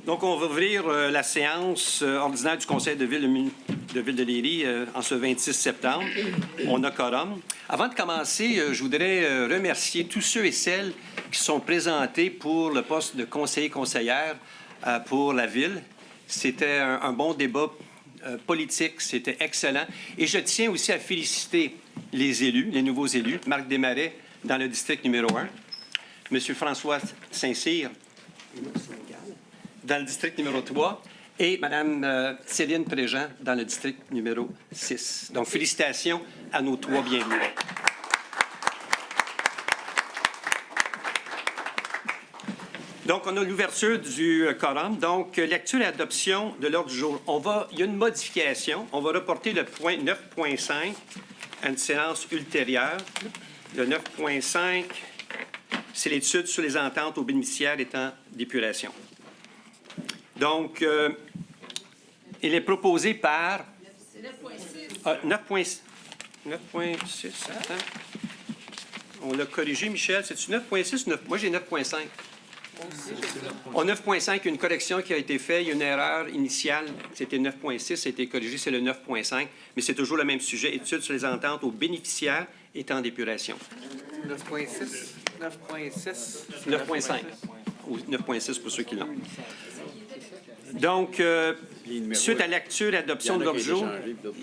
Donc, on va ouvrir la séance ordinaire du Conseil de Ville de Léry en ce 26 septembre. On a quorum. Avant de commencer, je voudrais remercier tous ceux et celles qui sont présentés pour le poste de conseiller-conseillère pour la Ville. C'était un bon débat politique, c'était excellent. Et je tiens aussi à féliciter les élus, les nouveaux élus. Marc Desmarais dans le district numéro 1, M. François Saint-Cyr dans le district numéro 3 et Mme Céline Préjean dans le district numéro 6. Donc, félicitations à nos trois bienvenus. Donc, on a l'ouverture du quorum. Donc, lecture et adoption de l'ordre du jour. Il y a une modification. On va reporter le point 9.5 à une séance ultérieure. Le 9.5, c'est l'étude sur les ententes aux bénéficiaires étant d'épuration. Donc, il est proposé par... C'est 9.6. 9.6, attends. On l'a corrigé, Michel. C'est-tu 9.6 ou 9? Moi, j'ai 9.5. Au 9.5, une correction qui a été faite. Il y a une erreur initiale. C'était 9.6. Ça a été corrigé, c'est le 9.5. Mais c'est toujours le même sujet. Étude sur les ententes aux bénéficiaires étant d'épuration. 9.6. 9.6. 9.5. Ou 9.6 pour ceux qui l'ont. Donc, suite à la lecture et adoption de l'ordre du jour,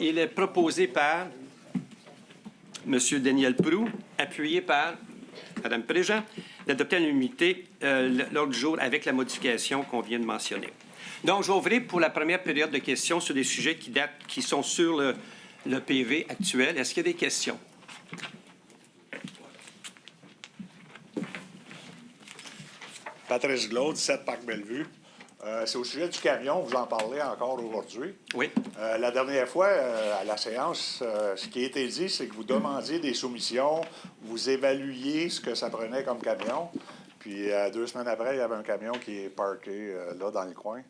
il est proposé par M. Daniel Proulx, appuyé par Mme Préjean, d'adopter à l'unanimité l'ordre du jour avec la modification qu'on vient de mentionner. Donc, je vais ouvrir pour la première période de questions sur des sujets qui sont sur le PV actuel. Est-ce qu'il y a des questions? Patrice Glaude, 7 Parc Bellevue. C'est au sujet du camion, vous en parlez encore aujourd'hui. Oui. La dernière fois, à la séance, ce qui a été dit, c'est que vous demandiez des soumissions, vous évaluiez ce que ça prenait comme camion, puis 2 semaines après, il y avait un camion qui est parké là, dans le coin.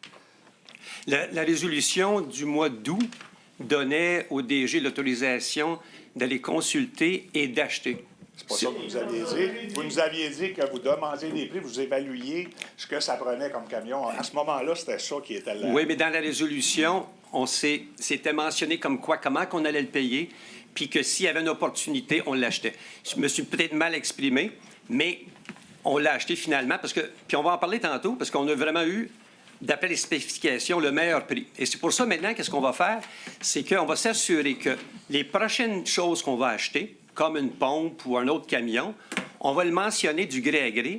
La résolution du mois d'août donnait au DG l'autorisation d'aller consulter et d'acheter. C'est pas ça que vous nous aviez dit. Vous nous aviez dit que vous demandiez des prix, vous évaluiez ce que ça prenait comme camion. À ce moment-là, c'était ça qui était là. Oui, mais dans la résolution, c'était mentionné comme quoi, comment qu'on allait le payer, puis que s'il y avait une opportunité, on l'achetait. Je me suis peut-être mal exprimé, mais on l'a acheté finalement, puis on va en parler tantôt, parce qu'on a vraiment eu, d'après les spécifications, le meilleur prix. Et c'est pour ça, maintenant, qu'est-ce qu'on va faire? C'est qu'on va s'assurer que les prochaines choses qu'on va acheter, comme une pompe ou un autre camion, on va le mentionner du gré à gré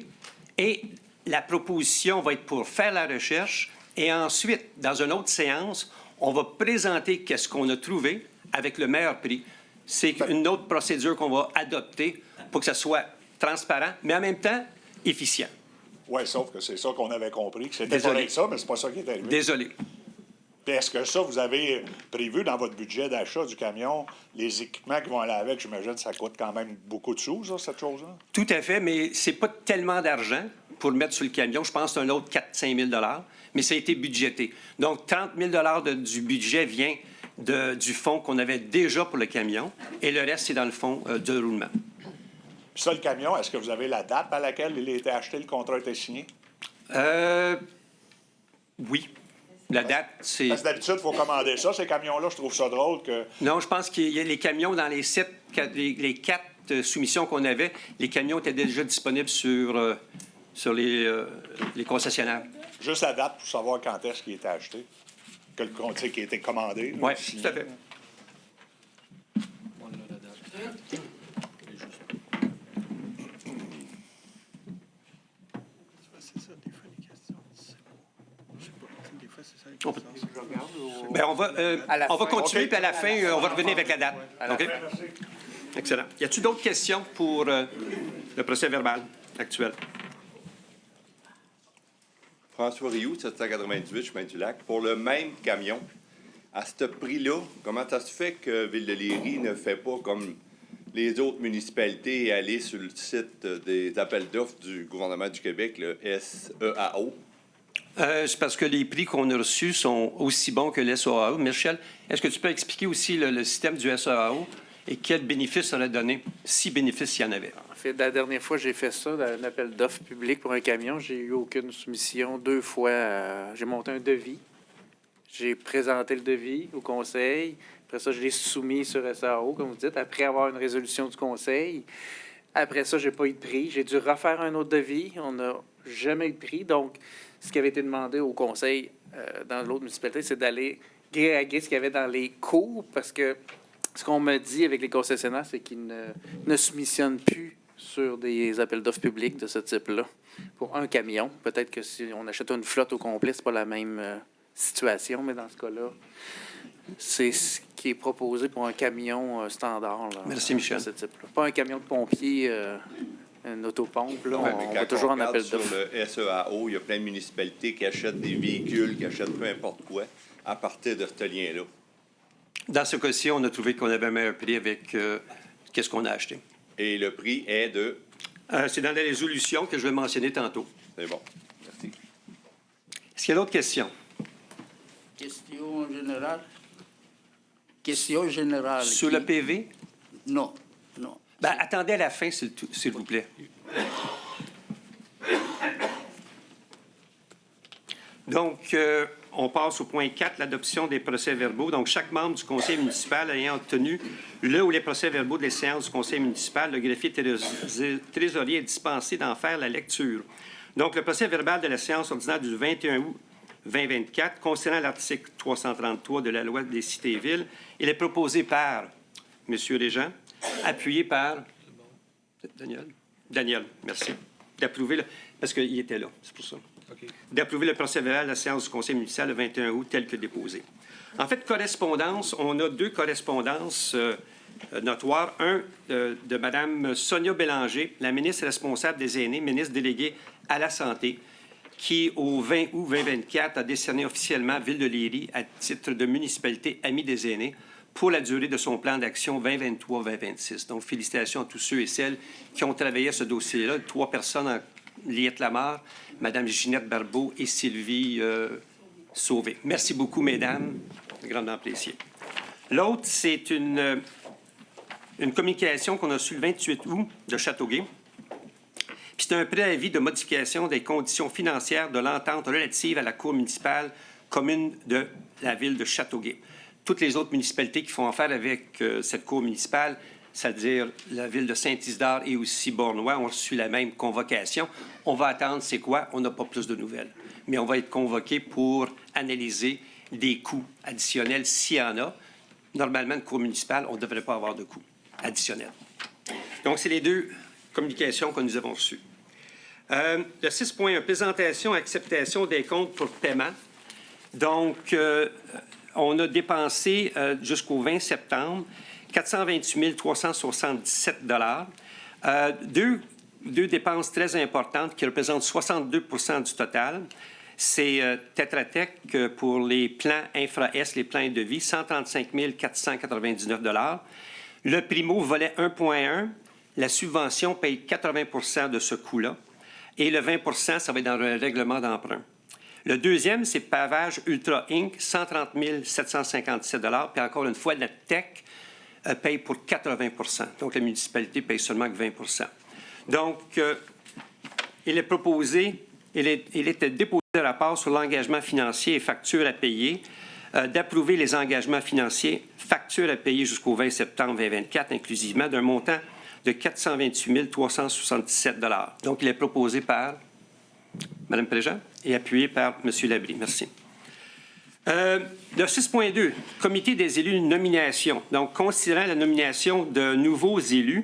et la proposition va être pour faire la recherche et ensuite, dans une autre séance, on va présenter qu'est-ce qu'on a trouvé avec le meilleur prix. C'est une autre procédure qu'on va adopter pour que ça soit transparent, mais en même temps efficient. Oui, sauf que c'est ça qu'on avait compris, que c'était pas ça, mais c'est pas ça qui est arrivé. Désolé. Puis est-ce que ça, vous avez prévu dans votre budget d'achat du camion, les équipements qui vont aller avec, j'imagine que ça coûte quand même beaucoup de sous, ça, cette chose-là? Tout à fait, mais c'est pas tellement d'argent pour le mettre sur le camion. Je pense que c'est un autre 4-5 000 $, mais ça a été budgété. Donc, 30 000 $ du budget vient du fonds qu'on avait déjà pour le camion, et le reste, c'est dans le fonds de roulement. Puis ça, le camion, est-ce que vous avez la date à laquelle il a été acheté, le contrat a été signé? Oui. La date, c'est... Parce que d'habitude, il faut commander ça, ces camions-là. Je trouve ça drôle que... Non, je pense qu'il y a les camions dans les 4 soumissions qu'on avait. Les camions étaient déjà disponibles sur les concessionnaires. Juste la date pour savoir quand est-ce qu'il a été acheté, que le contrat qui a été commandé. Oui, tout à fait. Bien, on va continuer, puis à la fin, on va revenir avec la date. OK? Excellent. Y a-t-il d'autres questions pour le procès verbal actuel? François Rioux, 798, chemin du Lac. Pour le même camion, à ce prix-là, comment ça se fait que Ville de Léry ne fait pas comme les autres municipalités et aller sur le site des appels d'offres du gouvernement du Québec, le SEAO? C'est parce que les prix qu'on a reçus sont aussi bons que le SEAO. Michel, est-ce que tu peux expliquer aussi le système du SEAO et quel bénéfice ça aurait donné, si bénéfice il y en avait. En fait, la dernière fois, j'ai fait ça, un appel d'offres public pour un camion. J'ai eu aucune soumission. 2 fois, j'ai monté un devis. J'ai présenté le devis au conseil. Après ça, je l'ai soumis sur SAO, comme vous dites, après avoir une résolution du conseil. Après ça, j'ai pas eu de prix. J'ai dû refaire un autre devis. On n'a jamais eu de prix. Donc, ce qui avait été demandé au conseil dans l'autre municipalité, c'est d'aller gré à gré ce qu'il y avait dans les cours, parce que ce qu'on me dit avec les concessionnaires, c'est qu'ils ne soumissionnent plus sur des appels d'offres publics de ce type-là pour un camion. Peut-être que si on achète une flotte au complet, c'est pas la même situation, mais dans ce cas-là, c'est ce qui est proposé pour un camion standard. Là, Merci, Michel. de ce type-là. Pas un camion de pompier, une autopompe. Là, Ouais, mais on quand va toujours en regarde appel sur d'offres. le SEAO, il y a plein de municipalités qui achètent des véhicules, qui achètent peu importe quoi, à partir de ce lien-là. Dans ce cas-ci, on a trouvé qu'on avait un meilleur prix avec qu'est-ce qu'on a acheté. Et le prix est de... C'est dans la résolution que je vais mentionner tantôt. C'est bon. Merci. Est-ce qu'il y a d'autres questions? Question générale. Question générale. Sur le PV? Non, non. Ben, attendez à la fin, s'il vous plaît. Donc, on passe au point 4, l'adoption des procès-verbaux. Donc, chaque membre du conseil municipal ayant obtenu le ou les procès-verbaux des séances du conseil municipal, le greffier trésorier est dispensé d'en faire la lecture. Donc, le procès-verbal de la séance ordinaire du 21 août 2024, concernant l'article 333 de la loi des cités et villes, il est proposé par M. Régent, appuyé par Daniel. Daniel, merci. D'approuver, parce qu'il était là, c'est pour ça. D'approuver le procès-verbal de la séance du conseil municipal le 21 août tel que déposé. En fait, correspondance, on a 2 correspondances notoires. Un de Mme Sonia Bélanger, la ministre responsable des aînés, ministre déléguée à la santé, qui, au 20 août 2024, a décerné officiellement Ville de Léry à titre de municipalité amie des aînés pour la durée de son plan d'action 2023-2026. Donc, félicitations à tous ceux et celles qui ont travaillé à ce dossier-là. 3 personnes en Liette Lamarre, Mme Ginette Barbeau et Sylvie Sauvé. Merci beaucoup, mesdames. Grandement apprécié. L'autre, c'est une communication qu'on a reçue le 28 août de Châteauguay. Puis c'est un préavis de modification des conditions financières de l'entente relative à la Cour municipale commune de la ville de Châteauguay. Toutes les autres municipalités qui font affaire avec cette Cour municipale, c'est-à-dire la ville de Saint-Isidore et aussi Bournois, ont reçu la même convocation. On va attendre, c'est quoi? On n'a pas plus de nouvelles. Mais on va être convoqué pour analyser des coûts additionnels s'il y en a. Normalement, une Cour municipale, on ne devrait pas avoir de coûts additionnels. Donc, c'est les 2 communications que nous avons reçues. Le 6.1, présentation et acceptation des comptes pour paiement. Donc, on a dépensé jusqu'au 20 septembre 428 377 deux dépenses très importantes qui représentent 62 du total. C'est Tetra Tech pour les plans Infra-S, les plans de vie, 135 499 $. Le Primo, volet 1.1, la subvention paye 80 de ce coût-là. Et le 20 ça va être dans un règlement d'emprunt. Le deuxième, c'est Pavage Ultra Inc., 130 757 $. Puis encore une fois, la Tech paye pour 80 Donc, la municipalité paye seulement que 20 Donc, il est proposé, il était déposé un rapport sur l'engagement financier et factures à payer, d'approuver les engagements financiers, factures à payer jusqu'au 20 septembre 2024, inclusivement, d'un montant de 428 377 $. Donc, il est proposé par Mme Préjean et appuyé par M. Labrie. Merci. Le 6.2, Comité des élus de nomination. Donc, considérant la nomination de nouveaux élus,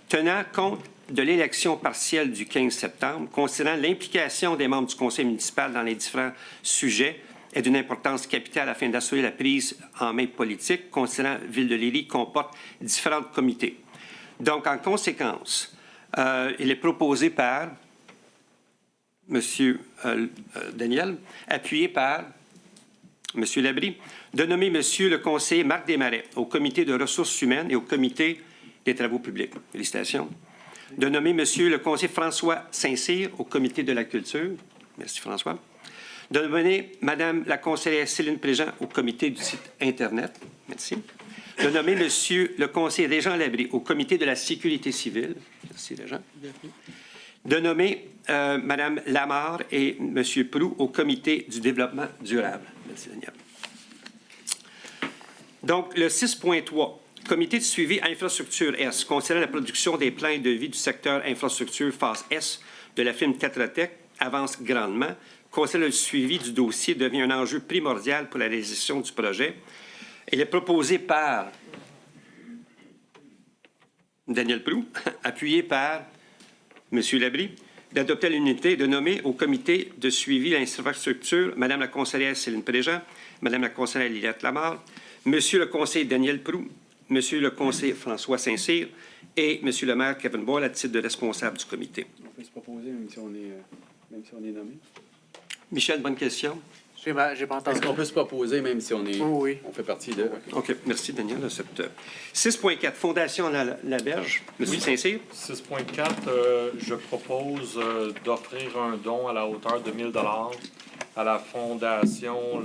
tenant compte de l'élection partielle du 15 septembre, considérant l'implication des membres du conseil municipal dans les différents sujets est d'une importance capitale afin d'assurer la prise en main politique, considérant Ville de Léry comporte différents comités. Donc, en conséquence, il est proposé par M. Daniel, appuyé par M. Labrie, de nommer M. le conseiller Marc Desmarais au comité de ressources humaines et au comité des travaux publics. Félicitations. De nommer M. le conseiller François Saint-Cyr au comité de la culture. Merci, François. De nommer Mme la conseillère Céline Préjean au comité du site Internet. Merci. de nommer Monsieur le conseiller Régent Labrie au comité de la sécurité civile. Merci, Régent. De nommer Mme Lamarre et M. Proulx au comité du développement durable. Merci, Daniel. Donc, le 6.3, comité de suivi infrastructure S, concernant la production des plans de vie du secteur infrastructure phase S de la firme Tetra-Tech, avance grandement. Concernant le suivi du dossier devient un enjeu primordial pour la réalisation du projet. Il est proposé par Daniel Proulx, appuyé par M. Labrie, d'adopter à l'unité et de nommer au comité de suivi l'infrastructure Mme la conseillère Céline Préjean, Mme la conseillère Liliette Lamarre, M. le conseiller Daniel Proulx, M. le conseiller François Saint-Cyr et M. le maire Kevin Boyle à titre de responsable du comité. On peut se proposer, même si on est nommé. Michel, bonne question. J'ai pas Est-ce entendu. qu'on peut se proposer, même si on est... Oui. On fait partie de... OK. Merci, Daniel. 6.4, Fondation La Berge. M. Saint-Cyr. 6.4, je propose d'offrir un don à la hauteur de 1 000 $ à la Fondation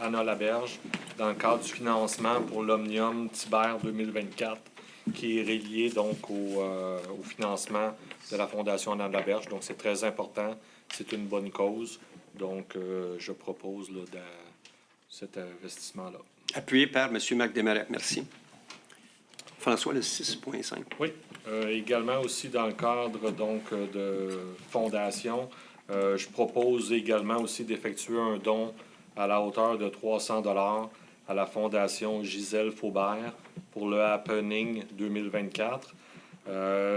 Anna Laberge dans le cadre du financement pour l'Omnium Tiber 2024 qui est relié donc au financement de la Fondation Anna Laberge. Donc, c'est très important. C'est une bonne cause. Donc, je propose cet investissement-là. Appuyé par M. Marc Desmarais. Merci. François, le 6.5. Oui. Également aussi dans le cadre donc de fondation, je propose également aussi d'effectuer un don à la hauteur de 300 $ à la Fondation Gisèle Faubert pour le Happening 2024.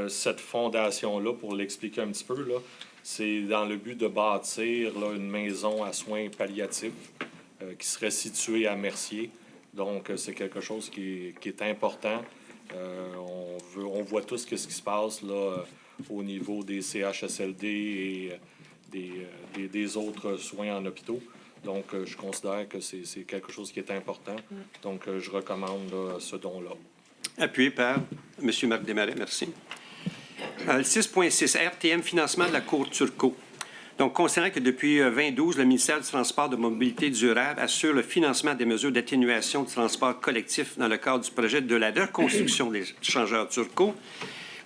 Cette fondation-là, pour l'expliquer un petit peu, là, c'est dans le but de bâtir une maison à soins palliatifs qui serait située à Mercier. Donc, c'est quelque chose qui est important. On voit tous ce qui se passe là, au niveau des CHSLD et des autres soins en hôpitaux. Donc, je considère que c'est quelque chose qui est important. Donc, je recommande là, ce don-là. Appuyé par M. Marc Desmarais. Merci. Le 6.6, RTM, financement de la Cour Turcot. Donc, considérant que depuis 2012, le ministère du Transport de mobilité durable assure le financement des mesures d'atténuation du transport collectif dans le cadre du projet de la reconstruction des échangeurs Turcot,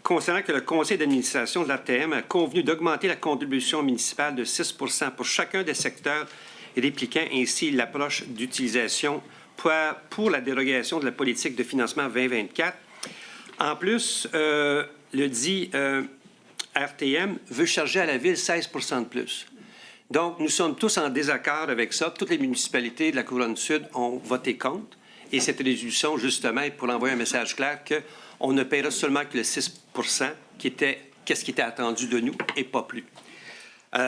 considérant que le conseil d'administration de l'RTM a convenu d'augmenter la contribution municipale de 6 pour chacun des secteurs, répliquant ainsi l'approche d'utilisation pour la dérogation de la politique de financement 2024. En plus, le dit RTM veut charger à la Ville 16 de plus. Donc, nous sommes tous en désaccord avec ça. Toutes les municipalités de la Couronne-Sud ont voté contre. Et cette résolution, justement, est pour envoyer un message clair qu'on ne paiera seulement que le 6 qui était qu'est-ce qui était attendu de nous et pas plus.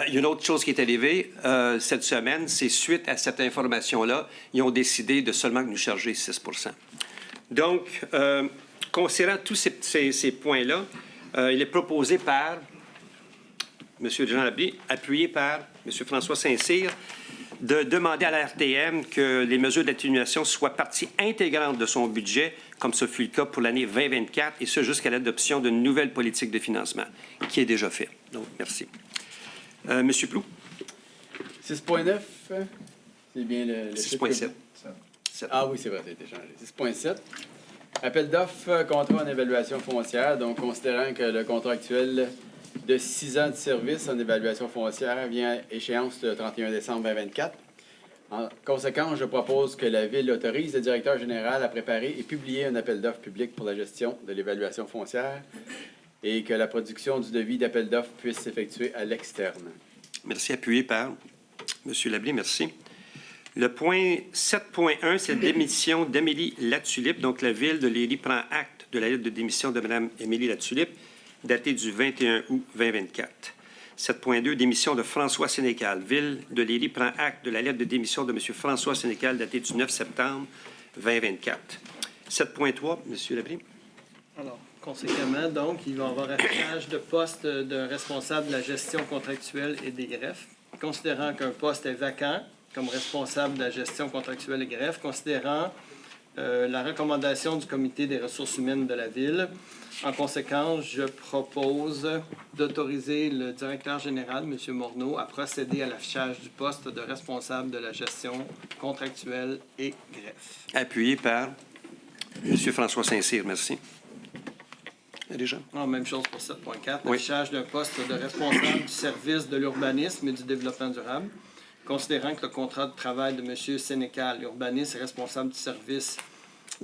Il y a une autre chose qui est arrivée cette semaine, c'est suite à cette information-là, ils ont décidé de seulement nous charger 6 Donc, considérant tous ces points-là, il est proposé par M. Jean Labrie, appuyé par M. François Saint-Cyr, de demander à la RTM que les mesures d'atténuation soient partie intégrante de son budget, comme ce fut le cas pour l'année 2024, et ce jusqu'à l'adoption d'une nouvelle politique de financement, qui est déjà fait. Donc, merci. M. Proulx. 6.9, c'est bien le 6.7. Ah oui, c'est vrai, ça a été changé. 6.7. Appel d'offres, contrat en évaluation foncière. Donc, considérant que le contrat actuel de 6 ans de service en évaluation foncière vient à échéance le 31 décembre 2024. En conséquence, je propose que la Ville autorise le directeur général à préparer et publier un appel d'offres public pour la gestion de l'évaluation foncière et que la production du devis d'appel d'offres puisse s'effectuer à l'externe. Merci. Appuyé par M. Labrie. Merci. Le point 7.1, c'est la démission d'Amélie Latulippe. Donc, la Ville de Léry prend acte de la lettre de démission de Mme Amélie Latulippe, datée du 21 août 2024. 7.2, démission de François Sénécal. Ville de Léry prend acte de la lettre de démission de M. François Sénécal, datée du 9 septembre 2024. 7.3, M. Labrie. Alors, conséquemment, donc, il va y avoir affichage de poste de responsable de la gestion contractuelle et des greffes. Considérant qu'un poste est vacant comme responsable de la gestion contractuelle et greffes, considérant la recommandation du Comité des ressources humaines de la Ville. En conséquence, je propose d'autoriser le directeur général, M. Morneau, à procéder à l'affichage du poste de responsable de la gestion contractuelle et greffes. Appuyé par Monsieur François Saint-Cyr, merci. Régent? Ah, même chose pour 7.4. Oui. Affichage d'un poste de responsable du service de l'urbanisme et du développement durable. Considérant que le contrat de travail de M. Sénécal, urbaniste et responsable du service,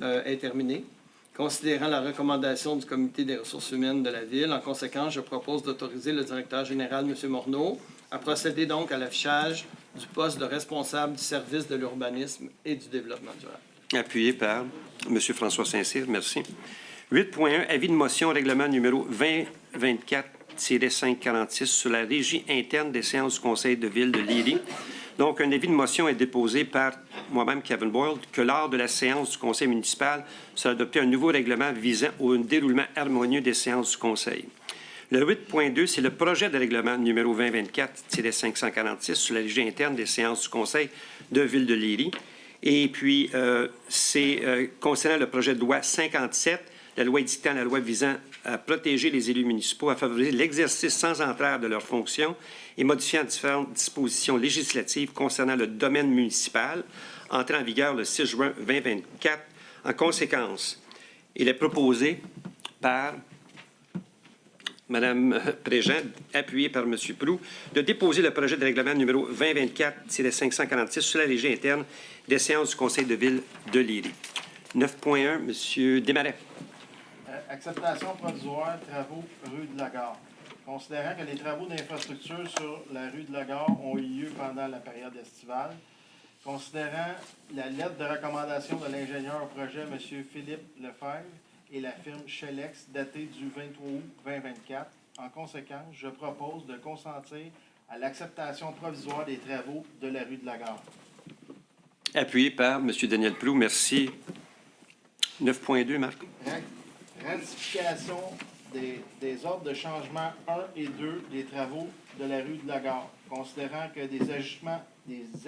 est terminé. Considérant la recommandation du Comité des ressources humaines de la Ville, en conséquence, je propose d'autoriser le directeur général, M. Morneau, à procéder donc à l'affichage du poste de responsable du service de l'urbanisme et du développement durable. Appuyé par M. François Saint-Cyr, merci. 8.1, avis de motion règlement numéro 2024-546 sur la régie interne des séances du Conseil de ville de Léry. Donc, un avis de motion est déposé par moi-même, Kevin Boyle, que lors de la séance du Conseil municipal sera adopté un nouveau règlement visant au déroulement harmonieux des séances du Conseil. Le 8.2, c'est le projet de règlement numéro 2024-546 sur la régie interne des séances du Conseil de ville de Léry. Et puis, c'est concernant le projet de loi 57, la loi édictant la loi visant à protéger les élus municipaux, à favoriser l'exercice sans entrave de leurs fonctions et modifiant différentes dispositions législatives concernant le domaine municipal, entré en vigueur le 6 juin 2024. En conséquence, il est proposé par Mme Préjean, appuyé par M. Proulx, de déposer le projet de règlement numéro 2024-546 sur la régie interne des séances du Conseil de ville de Léry. 9.1, M. Desmarais. Acceptation provisoire, travaux rue de la Gare. Considérant que les travaux d'infrastructure sur la rue de la Gare ont eu lieu pendant la période estivale, considérant la lettre de recommandation de l'ingénieur au projet, M. Philippe Lefebvre, et la firme Shelex, datée du 23 août 2024, en conséquence, je propose de consentir à l'acceptation provisoire des travaux de la rue de la Gare. Appuyé par M. Daniel Proulx, merci. 9.2, Marc. Ratification des ordres de changement 1 et 2 des travaux de la rue de la Gare, considérant que des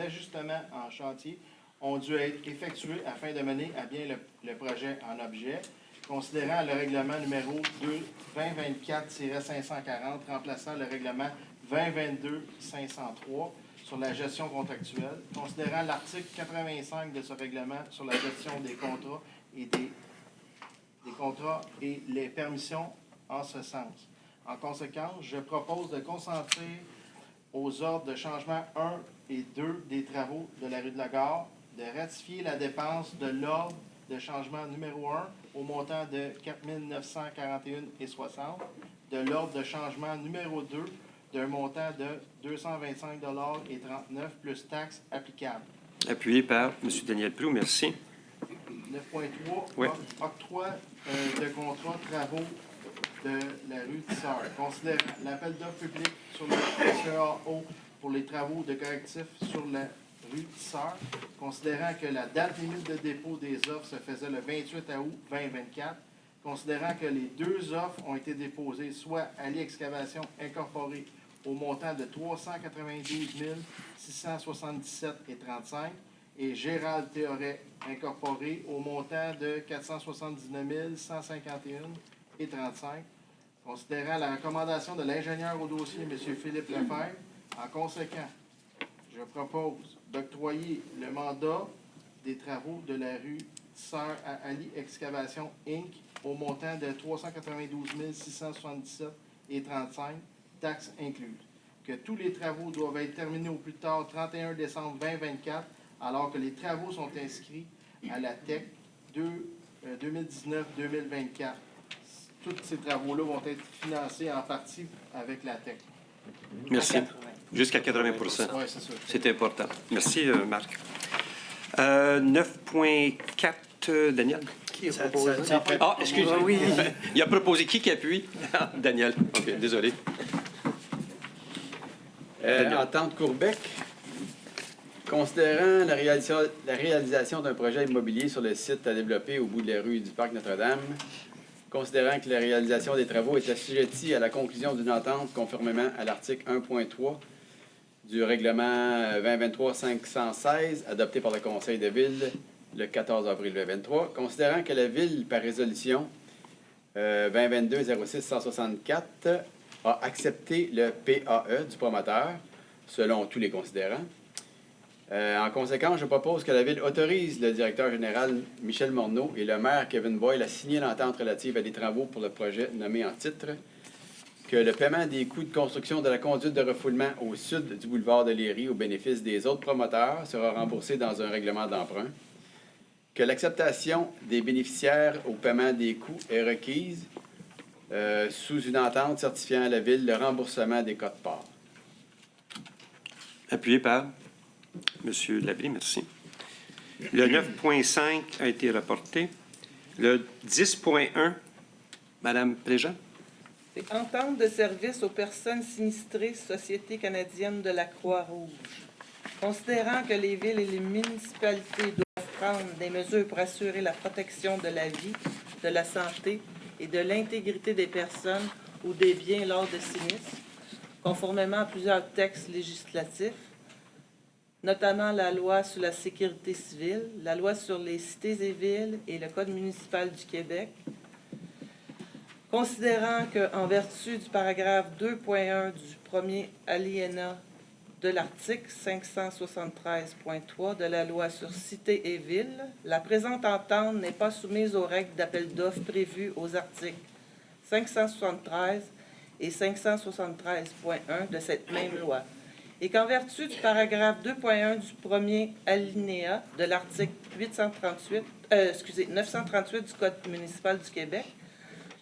ajustements en chantier ont dû être effectués afin de mener à bien le projet en objet, considérant le règlement numéro 2024-540 remplaçant le règlement 2022-503 sur la gestion contractuelle, considérant l'article 85 de ce règlement sur la gestion des contrats et les permissions en ce sens. En conséquence, je propose de consentir aux ordres de changement 1 et 2 des travaux de la rue de la Gare, de ratifier la dépense de l'ordre de changement numéro 1 au montant de 4 941,60 $, de l'ordre de changement numéro 2 d'un montant de 225,39 $ plus taxes applicables. Appuyé par M. Daniel Proulx, merci. 9.3, Oui. octroi de contrat travaux de la rue Tissard. Considérant l'appel d'offres public sur le CAO pour les travaux de correctifs sur la rue Tissard, considérant que la date limite de dépôt des offres se faisait le 28 août 2024, considérant que les deux offres ont été déposées soit Ali Excavation Incorporée au montant de 392 677,35 et Gérald Théoret Incorporé au montant de 479 151,35. Considérant la recommandation de l'ingénieur au dossier, M. Philippe Lefebvre, en conséquent, je propose d'octroyer le mandat des travaux de la rue Tissard à Ali Excavation Inc. au montant de 392 677,35, taxes incluses. Que tous les travaux doivent être terminés au plus tard 31 décembre 2024, alors que les travaux sont inscrits à la TEC 2019-2024. Tous ces travaux-là vont être financés en partie avec la TEC. Merci. Jusqu'à 80 Oui, c'est ça. C'est important. Merci, Marc. 9.4, Daniel. Qui a proposé? Ah, excusez-moi. Oui. Il a proposé qui appuie? Daniel. OK, désolé. Entente Courbec. Considérant la réalisation d'un projet immobilier sur le site à développer au bout de la rue du Parc Notre-Dame, considérant que la réalisation des travaux est assujettie à la conclusion d'une entente conformément à l'article 1.3 du règlement 2023-516 adopté par le Conseil de ville le 14 avril 2023, considérant que la Ville, par résolution 2022-06-164, a accepté le PAE du promoteur, selon tous les considérants, En conséquence, je propose que la Ville autorise le directeur général Michel Morneau et le maire Kevin Boyle à signer l'entente relative à des travaux pour le projet nommé en titre, que le paiement des coûts de construction de la conduite de refoulement au sud du boulevard de Léry au bénéfice des autres promoteurs sera remboursé dans un règlement d'emprunt, que l'acceptation des bénéficiaires au paiement des coûts est requise sous une entente certifiant à la Ville le remboursement des cotes-parts. Appuyé par M. Labbé, merci. Le 9.5 a été reporté. Le 10.1, Mme Préjean. C'est entente de service aux personnes sinistrées, Société canadienne de la Croix-Rouge. Considérant que les villes et les municipalités doivent prendre des mesures pour assurer la protection de la vie, de la santé et de l'intégrité des personnes ou des biens lors de sinistres, conformément à plusieurs textes législatifs, notamment la loi sur la sécurité civile, la loi sur les cités et villes et le Code municipal du Québec, considérant qu'en vertu du paragraphe 2.1 du premier alinéa de l'article 573.3 de la loi sur cités et villes, la présente entente n'est pas soumise aux règles d'appel d'offres prévues aux articles 573 et 573.1 de cette même loi, et qu'en vertu du paragraphe 2.1 du premier alinéa de l'article 938 du Code municipal du Québec,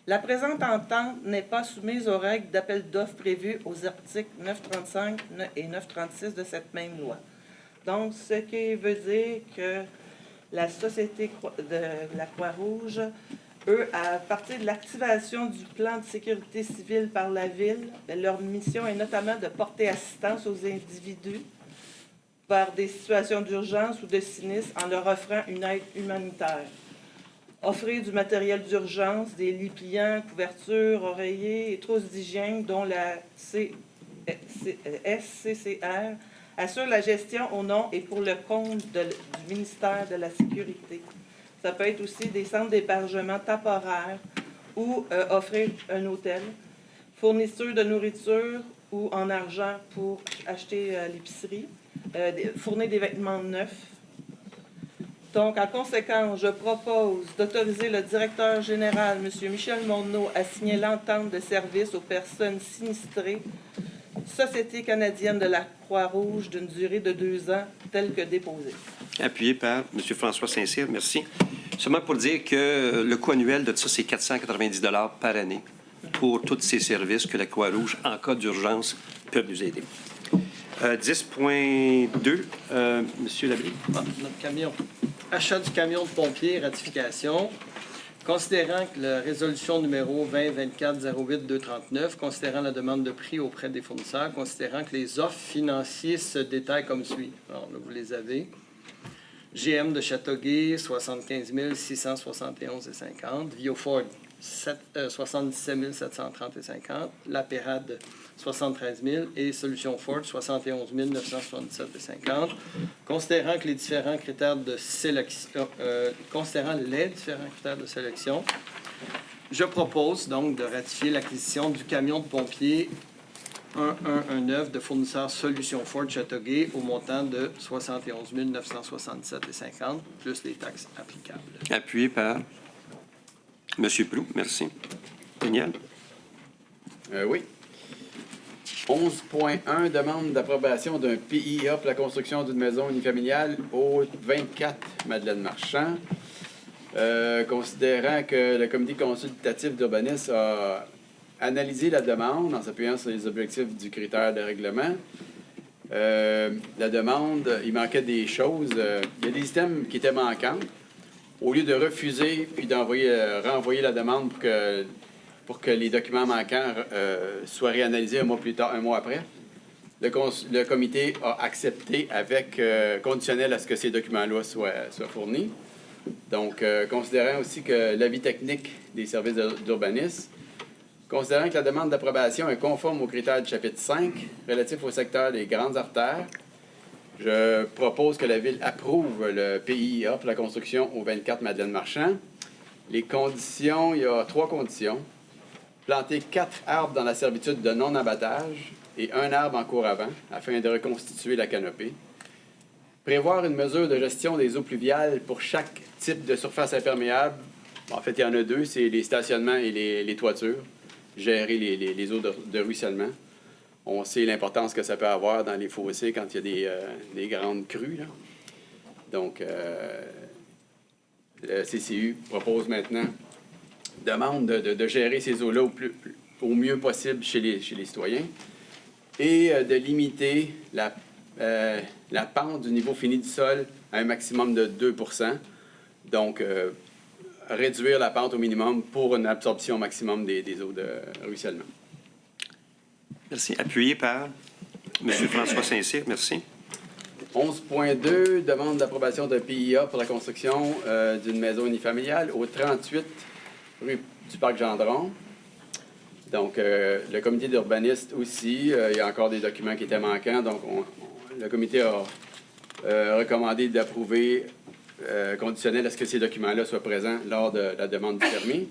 la présente entente n'est pas soumise aux règles d'appel d'offres prévues aux articles 935 et 936 de cette même loi. Donc, ce qui veut dire que la Société de la Croix-Rouge, eux, à partir de l'activation du plan de sécurité civile par la Ville, leur mission est notamment de porter assistance aux individus vers des situations d'urgence ou de sinistre en leur offrant une aide humanitaire. Offrir du matériel d'urgence, des lits pliants, couvertures, oreillers et trousses d'hygiène dont la SCCR assure la gestion au nom et pour le compte du ministère de la Sécurité. Ça peut être aussi des centres d'hébergement temporaires ou offrir un hôtel, fourniture de nourriture ou en argent pour acheter à l'épicerie, fournir des vêtements neufs. Donc, en conséquence, je propose d'autoriser le directeur général, M. Michel Morneau, à signer l'entente de service aux personnes sinistrées, Société canadienne de la Croix-Rouge, d'une durée de 2 ans, telle que déposée. Appuyé par M. François Saint-Cyr, merci. Seulement pour dire que le coût annuel de ça, c'est 490 $ par année pour tous ces services que la Croix-Rouge, en cas d'urgence, peuvent nous aider. 10.2, M. Labbé. Notre camion. Achat du camion de pompier, ratification. Considérant que la résolution numéro 2024-08-239, considérant la demande de prix auprès des fournisseurs, considérant que les offres financières se détaillent comme suit. Alors, là, vous les avez. GM de Châteauguay, 75 671,50. Vioford, 77 730,50. La Pérade, 73 000. Et Solution Ford, 71 977,50. Considérant que les différents critères de sélection, je propose donc de ratifier l'acquisition du camion de pompier 1119 de fournisseur Solution Ford Châteauguay au montant de 71 967,50 plus les taxes applicables. Appuyé par M. Proulx, merci. Daniel. Oui. 11.1, demande d'approbation d'un PIA pour la construction d'une maison unifamiliale au 24 Madeleine Marchand. Considérant que le comité consultatif d'urbanisme a analysé la demande en s'appuyant sur les objectifs du critère de règlement. La demande, il manquait des choses. Il y a des items qui étaient manquants. Au lieu de refuser puis renvoyer la demande pour que les documents manquants soient réanalysés un mois après, le comité a accepté avec conditionnel à ce que ces documents-là soient fournis. Donc, considérant aussi que l'avis technique des services d'urbanisme, considérant que la demande d'approbation est conforme aux critères du chapitre 5 relatif au secteur des grandes artères, je propose que la Ville approuve le PIA pour la construction au 24 Madeleine Marchand. Les conditions, il y a 3 conditions. Planter 4 arbres dans la servitude de non-abattage et 1 arbre en cours avant afin de reconstituer la canopée. Prévoir une mesure de gestion des eaux pluviales pour chaque type de surface imperméable. En fait, il y en a deux, c'est les stationnements et les toitures. Gérer les eaux de ruissellement. On sait l'importance que ça peut avoir dans les fossés quand il y a des grandes crues, là. Donc, le CCU propose maintenant, demande de gérer ces eaux-là au mieux possible chez les citoyens et de limiter la pente du niveau fini du sol à un maximum de 2 %. Donc, réduire la pente au minimum pour une absorption maximum des eaux de ruissellement. Merci. Appuyé par M. François Saint-Cyr. Merci. 11.2, demande d'approbation de PIA pour la construction d'une maison unifamiliale au 38 rue du Parc Gendron. Donc, le comité d'urbanistes aussi, il y a encore des documents qui étaient manquants. Donc, le comité a recommandé d'approuver conditionnel à ce que ces documents-là soient présents lors de la demande du permis.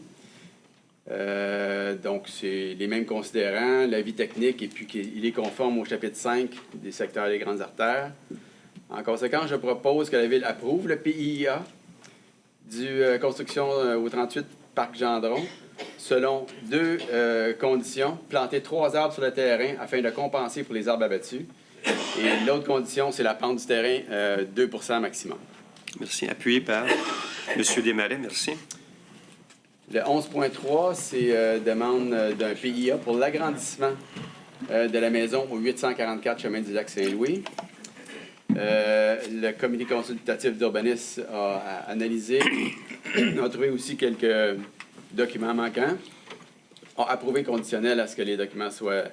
Donc, c'est les mêmes considérants, l'avis technique, et puis qu'il est conforme au chapitre 5 des secteurs des grandes artères. En conséquence, je propose que la Ville approuve le PIA du construction au 38 Parc Gendron selon deux conditions. Planter 3 arbres sur le terrain afin de compenser pour les arbres abattus. Et l'autre condition, c'est la pente du terrain, 2 % maximum. Merci. Appuyé par M. Desmarais. Merci. Le 11.3, c'est demande d'un PIA pour l'agrandissement de la maison au 844 chemin du lac Saint-Louis. Le comité consultatif d'urbanisme a analysé, a trouvé aussi quelques documents manquants, a approuvé conditionnel à ce que les documents soient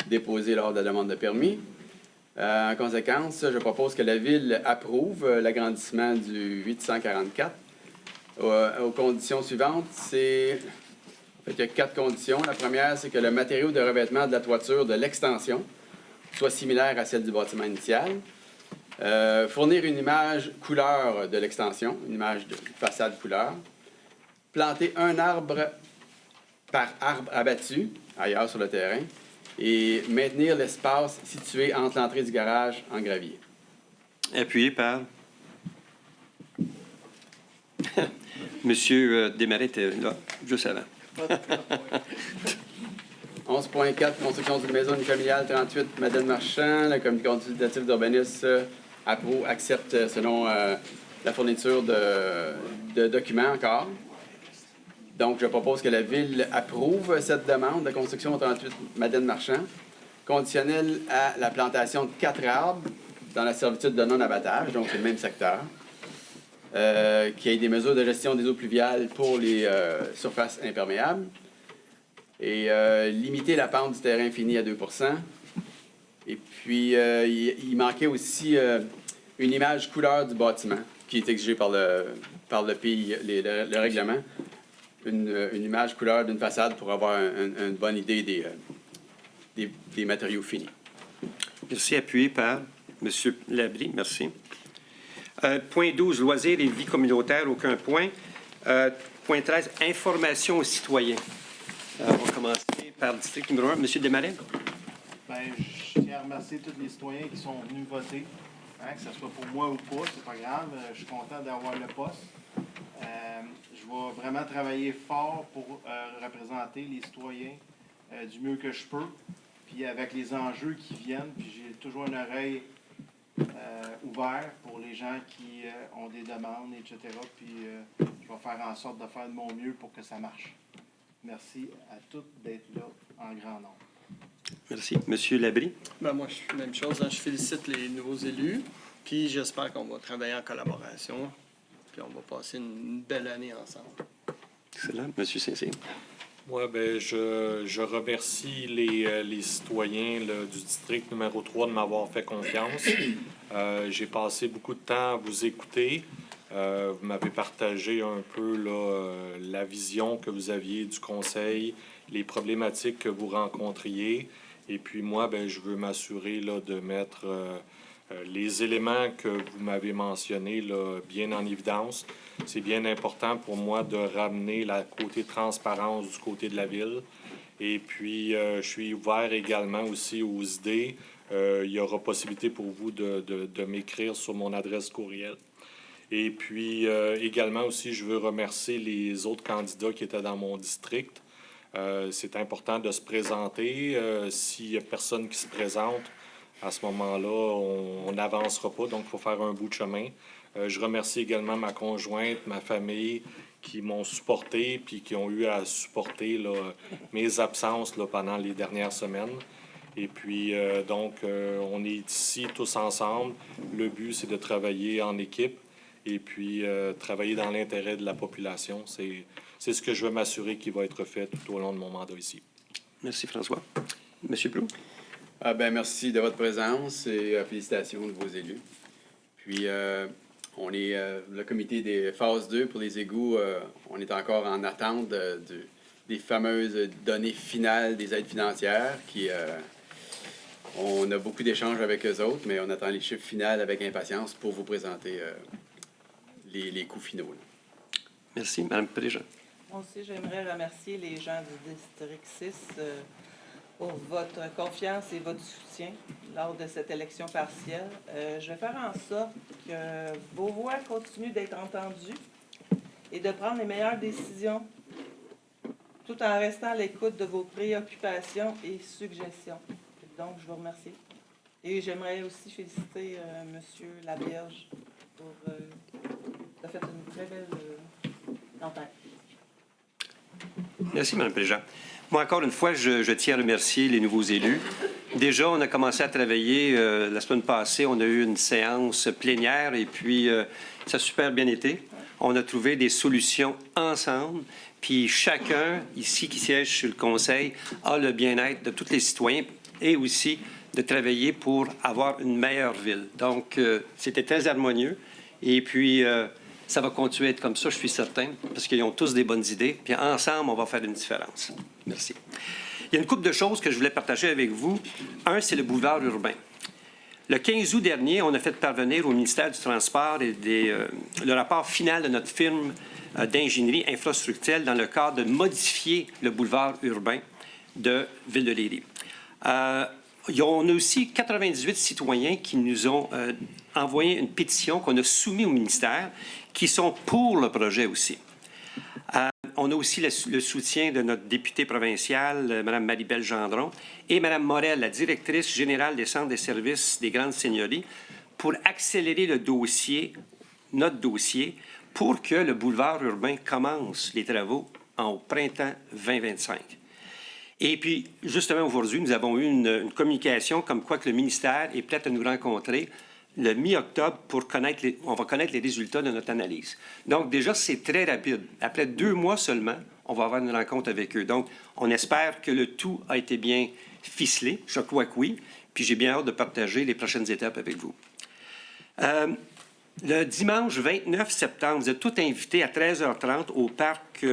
déposés lors de la demande de permis. En conséquence, je propose que la Ville approuve l'agrandissement du 844 aux conditions suivantes. Il y a 4 conditions. La première, c'est que le matériau de revêtement de la toiture de l'extension soit similaire à celle du bâtiment initial. Fournir une image couleur de l'extension, une image de façade couleur. Planter un arbre par arbre abattu ailleurs sur le terrain. Et maintenir l'espace situé entre l'entrée du garage en gravier. Appuyé par Monsieur Desmarais était là, juste avant. 11.4, construction d'une maison unifamiliale, 38, Madeleine Marchand. Le comité consultatif d'urbanisme accepte selon la fourniture de documents encore. Donc, je propose que la Ville approuve cette demande de construction au 38 Madeleine Marchand, conditionnelle à la plantation de 4 arbres dans la servitude de non-abattage, donc c'est le même secteur, qu'il y ait des mesures de gestion des eaux pluviales pour les surfaces imperméables et limiter la pente du terrain fini à 2 %. Et puis, il manquait aussi une image couleur du bâtiment qui est exigée par le pays, le règlement. Une image couleur d'une façade pour avoir une bonne idée des matériaux finis. Merci. Appuyé par M. Labrie. Merci. Point 12, loisirs et vie communautaire, aucun point. Point 13, information aux citoyens. On va commencer par le district numéro 1. M. Desmarais. Bien, je tiens à remercier tous les citoyens qui sont venus voter. Que ce soit pour moi ou pas, c'est pas grave. Je suis content d'avoir le poste. Je vais vraiment travailler fort pour représenter les citoyens du mieux que je peux, puis avec les enjeux qui viennent. Puis j'ai toujours une oreille ouverte pour les gens qui ont des demandes, etc. Puis je vais faire en sorte de faire de mon mieux pour que ça marche. Merci à tous d'être là en grand nombre. Merci. M. Labrie. Ben, moi, je fais la même chose. Je félicite les nouveaux élus, puis j'espère qu'on va travailler en collaboration. Puis on va passer une belle année ensemble. Excellent. M. Saint-Cyr. Moi, ben, je remercie les citoyens là, du district numéro 3 de m'avoir fait confiance. J'ai passé beaucoup de temps à vous écouter. Vous m'avez partagé un peu là, la vision que vous aviez du conseil, les problématiques que vous rencontriez. Et puis moi, ben, je veux m'assurer là, de mettre les éléments que vous m'avez mentionnés là, bien en évidence. C'est bien important pour moi de ramener la côté transparence du côté de la Ville. Et puis, je suis ouvert également aussi aux idées. Il y aura possibilité pour vous de m'écrire sur mon adresse courriel. Et puis, également aussi, je veux remercier les autres candidats qui étaient dans mon district. C'est important de se présenter. S'il n'y a personne qui se présente, à ce moment-là, on n'avancera pas, donc il faut faire un bout de chemin. Je remercie également ma conjointe, ma famille, qui m'ont supporté puis qui ont eu à supporter là, mes absences là, pendant les dernières semaines. Et puis, on est ici tous ensemble. Le but, c'est de travailler en équipe et puis travailler dans l'intérêt de la population. C'est ce que je veux m'assurer qui va être fait tout au long de mon mandat ici. Merci, François. Monsieur Plou? Merci de votre présence et félicitations de vos élus. Puis, on est le comité des phases 2 pour les égouts. On est encore en attente des fameuses données finales des aides financières on a beaucoup d'échanges avec eux autres, mais on attend les chiffres finaux avec impatience pour vous présenter les coûts finaux. Là. Merci. Mme Préjean. Moi aussi, j'aimerais remercier les gens du district 6 pour votre confiance et votre soutien lors de cette élection partielle. Je vais faire en sorte que vos voix continuent d'être entendues et de prendre les meilleures décisions tout en restant à l'écoute de vos préoccupations et suggestions. Donc, je vous remercie. Et j'aimerais aussi féliciter M. Labierge pour avoir fait une très belle campagne. Merci, Mme Préjean. Moi, encore une fois, je tiens à remercier les nouveaux élus. Déjà, on a commencé à travailler la semaine passée. On a eu une séance plénière et puis ça a super bien été. On a trouvé des solutions ensemble. Puis chacun ici qui siège sur le conseil a le bien-être de tous les citoyens et aussi de travailler pour avoir une meilleure ville. Donc, c'était très harmonieux. Et puis, ça va continuer à être comme ça, je suis certain, parce qu'ils ont tous des bonnes idées. Puis ensemble, on va faire une différence. Merci. Il y a une couple de choses que je voulais partager avec vous. Un, c'est le boulevard urbain. Le 15 août dernier, on a fait parvenir au ministère du Transport le rapport final de notre firme d'ingénierie infrastructurelle dans le cadre de modifier le boulevard urbain de Ville-de-Léry. On a aussi 98 citoyens qui nous ont envoyé une pétition qu'on a soumise au ministère, qui sont pour le projet aussi. On a aussi le soutien de notre députée provinciale, Mme Marie-Belle Gendron, et Mme Morel, la directrice générale des centres de services des grandes seigneuries, pour accélérer notre dossier, pour que le boulevard urbain commence les travaux au printemps 2025. Et puis, justement, aujourd'hui, nous avons eu une communication comme quoi que le ministère est prêt à nous rencontrer le mi-octobre pour on va connaître les résultats de notre analyse. Donc, déjà, c'est très rapide. Après 2 mois seulement, on va avoir une rencontre avec eux. Donc, on espère que le tout a été bien ficelé. Je crois que oui. Puis, j'ai bien hâte de partager les prochaines étapes avec vous. Le dimanche 29 septembre, vous êtes tous invités à 13h30 au parc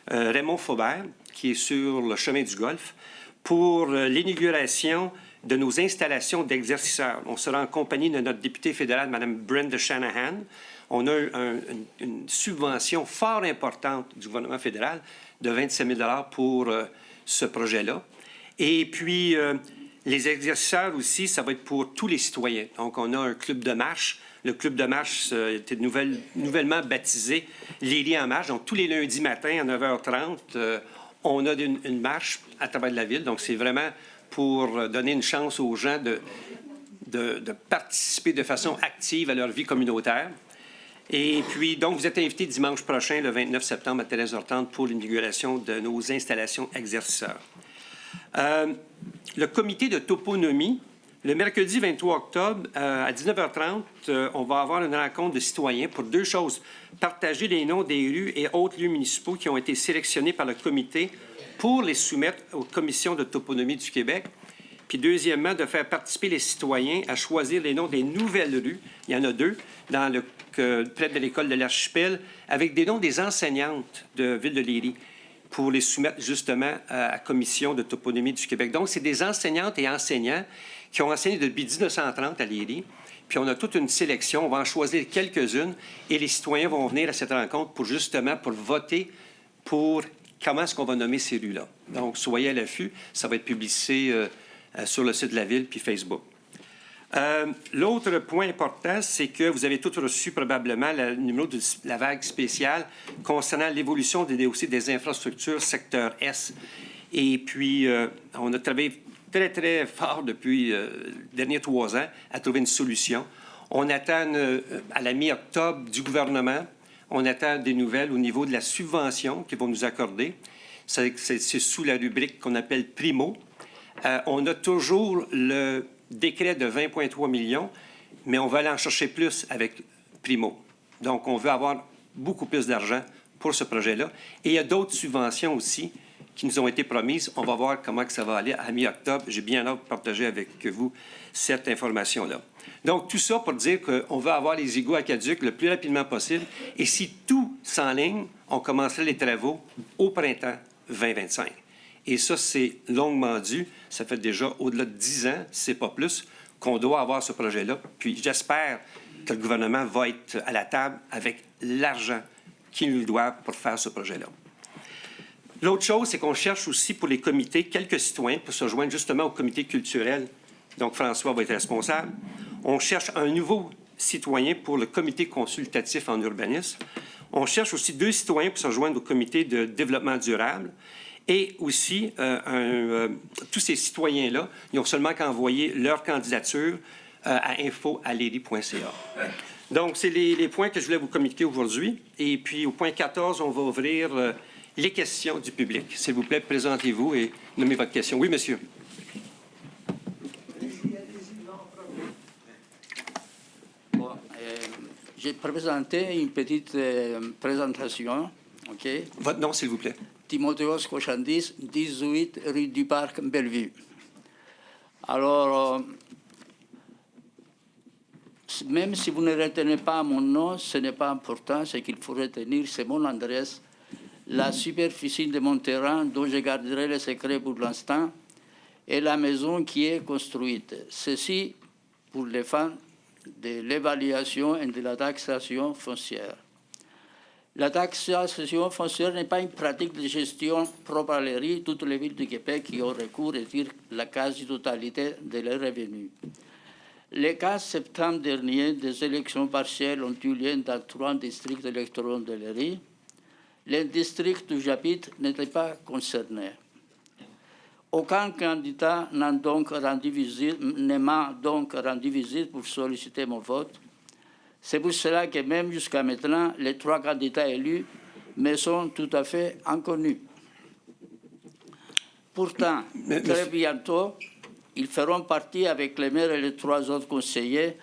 Raymond Faubert, qui est sur le chemin du Golfe, pour l'inauguration de nos installations d'exerciceurs. On sera en compagnie de notre députée fédérale, Mme Brenda Shanahan. On a une subvention fort importante du gouvernement fédéral de 27 000 $ pour ce projet-là. Et puis, les exerciceurs aussi, ça va être pour tous les citoyens. Donc, on a un club de marche. Le club de marche a été nouvellement baptisé Léry en marche. Donc, tous les lundis matins à 9h30, on a une marche à travers la ville. Donc, c'est vraiment pour donner une chance aux gens de participer de façon active à leur vie communautaire. Et puis, donc, vous êtes invités dimanche prochain, le 29 septembre, à 13h30 pour l'inauguration de nos installations exerciceurs. Le comité de toponymie, le mercredi 23 octobre, à 19h30, on va avoir une rencontre de citoyens pour 2 choses. Partager les noms des rues et autres lieux municipaux qui ont été sélectionnés par le comité pour les soumettre aux commissions de toponymie du Québec. Puis deuxièmement, de faire participer les citoyens à choisir les noms des nouvelles rues. Il y en a 2 près de l'école de l'Archipel, avec des noms des enseignantes de Ville-de-Léry pour les soumettre justement à la commission de toponymie du Québec. Donc, c'est des enseignantes et enseignants qui ont enseigné depuis 1930 à Léry. Puis on a toute une sélection, on va en choisir quelques-unes et les citoyens vont venir à cette rencontre pour justement pour voter pour comment est-ce qu'on va nommer ces rues-là. Donc, soyez à l'affût. Ça va être publié sur le site de la Ville puis Facebook. L'autre point important, c'est que vous avez tous reçu probablement le numéro de la vague spéciale concernant l'évolution des dossiers des infrastructures secteur S. Et puis, on a travaillé très, très fort depuis les derniers 3 ans à trouver une solution. On attend à la mi-octobre du gouvernement, on attend des nouvelles au niveau de la subvention qu'ils vont nous accorder. C'est sous la rubrique qu'on appelle Primo. On a toujours le décret de 20,3 millions, mais on va aller en chercher plus avec Primo. Donc, on veut avoir beaucoup plus d'argent pour ce projet-là. Et il y a d'autres subventions aussi qui nous ont été promises. On va voir comment que ça va aller à mi-octobre. J'ai bien hâte de partager avec vous cette information-là. Donc, tout ça pour dire qu'on veut avoir les égouts aqueducs le plus rapidement possible. Et si tout s'enligne, on commencerait les travaux au printemps 2025. Et ça, c'est longuement dû. Ça fait déjà au-delà de 10 ans, si ce n'est pas plus, qu'on doit avoir ce projet-là. Puis j'espère que le gouvernement va être à la table avec l'argent qu'il nous doit pour faire ce projet-là. L'autre chose, c'est qu'on cherche aussi pour les comités quelques citoyens pour se joindre justement au comité culturel. Donc, François va être responsable. On cherche un nouveau citoyen pour le comité consultatif en urbanisme. On cherche aussi 2 citoyens pour se joindre au comité de développement durable. Et aussi, tous ces citoyens-là, ils ont seulement qu'à envoyer leur candidature à info@leri.ca. Donc, c'est les points que je voulais vous communiquer aujourd'hui. Et puis, au point 14, on va ouvrir les questions du public. S'il vous plaît, présentez-vous et nommez votre question. Oui, monsieur. Bon, j'ai présenté une petite présentation. OK? Votre nom, s'il vous plaît. Timotheos Cochandis, 18 rue du Parc, Bellevue. Alors, même si vous ne retenez pas mon nom, ce n'est pas important. Ce qu'il faut retenir, c'est mon adresse, la superficie de mon terrain, dont je garderai le secret pour l'instant, et la maison qui est construite. Ceci pour les fins de l'évaluation et de la taxation foncière. La taxation foncière n'est pas une pratique de gestion propre à l'ERI. Toutes les villes du Québec qui ont recours retirent la quasi-totalité de leurs revenus. Le 15 septembre dernier, des élections partielles ont eu lieu dans 3 districts électoraux de l'ERI. Le district où j'habite n'était pas concerné. Aucun candidat ne m'a donc rendu visite pour solliciter mon vote. C'est pour cela que même jusqu'à maintenant, les 3 candidats élus me sont tout à fait inconnus. Pourtant, très bientôt, ils feront partie avec les maires et les 3 autres conseillers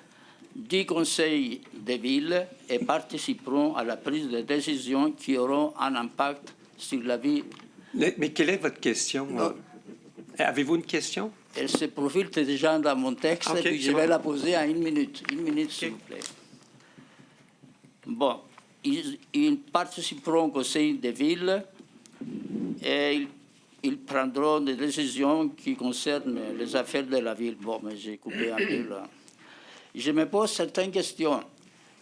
du conseil de ville et participeront à la prise de décisions qui auront un impact sur la vie. Mais quelle est votre question? Avez-vous une question? Elle se profile déjà dans mon texte, Okay, puis je vais la poser en 1 minute. 1 minute, s'il vous plaît. Bon, ils participeront au conseil de ville et ils prendront des décisions qui concernent les affaires de la ville. Bon, mais j'ai coupé un peu là. Je me pose certaines questions.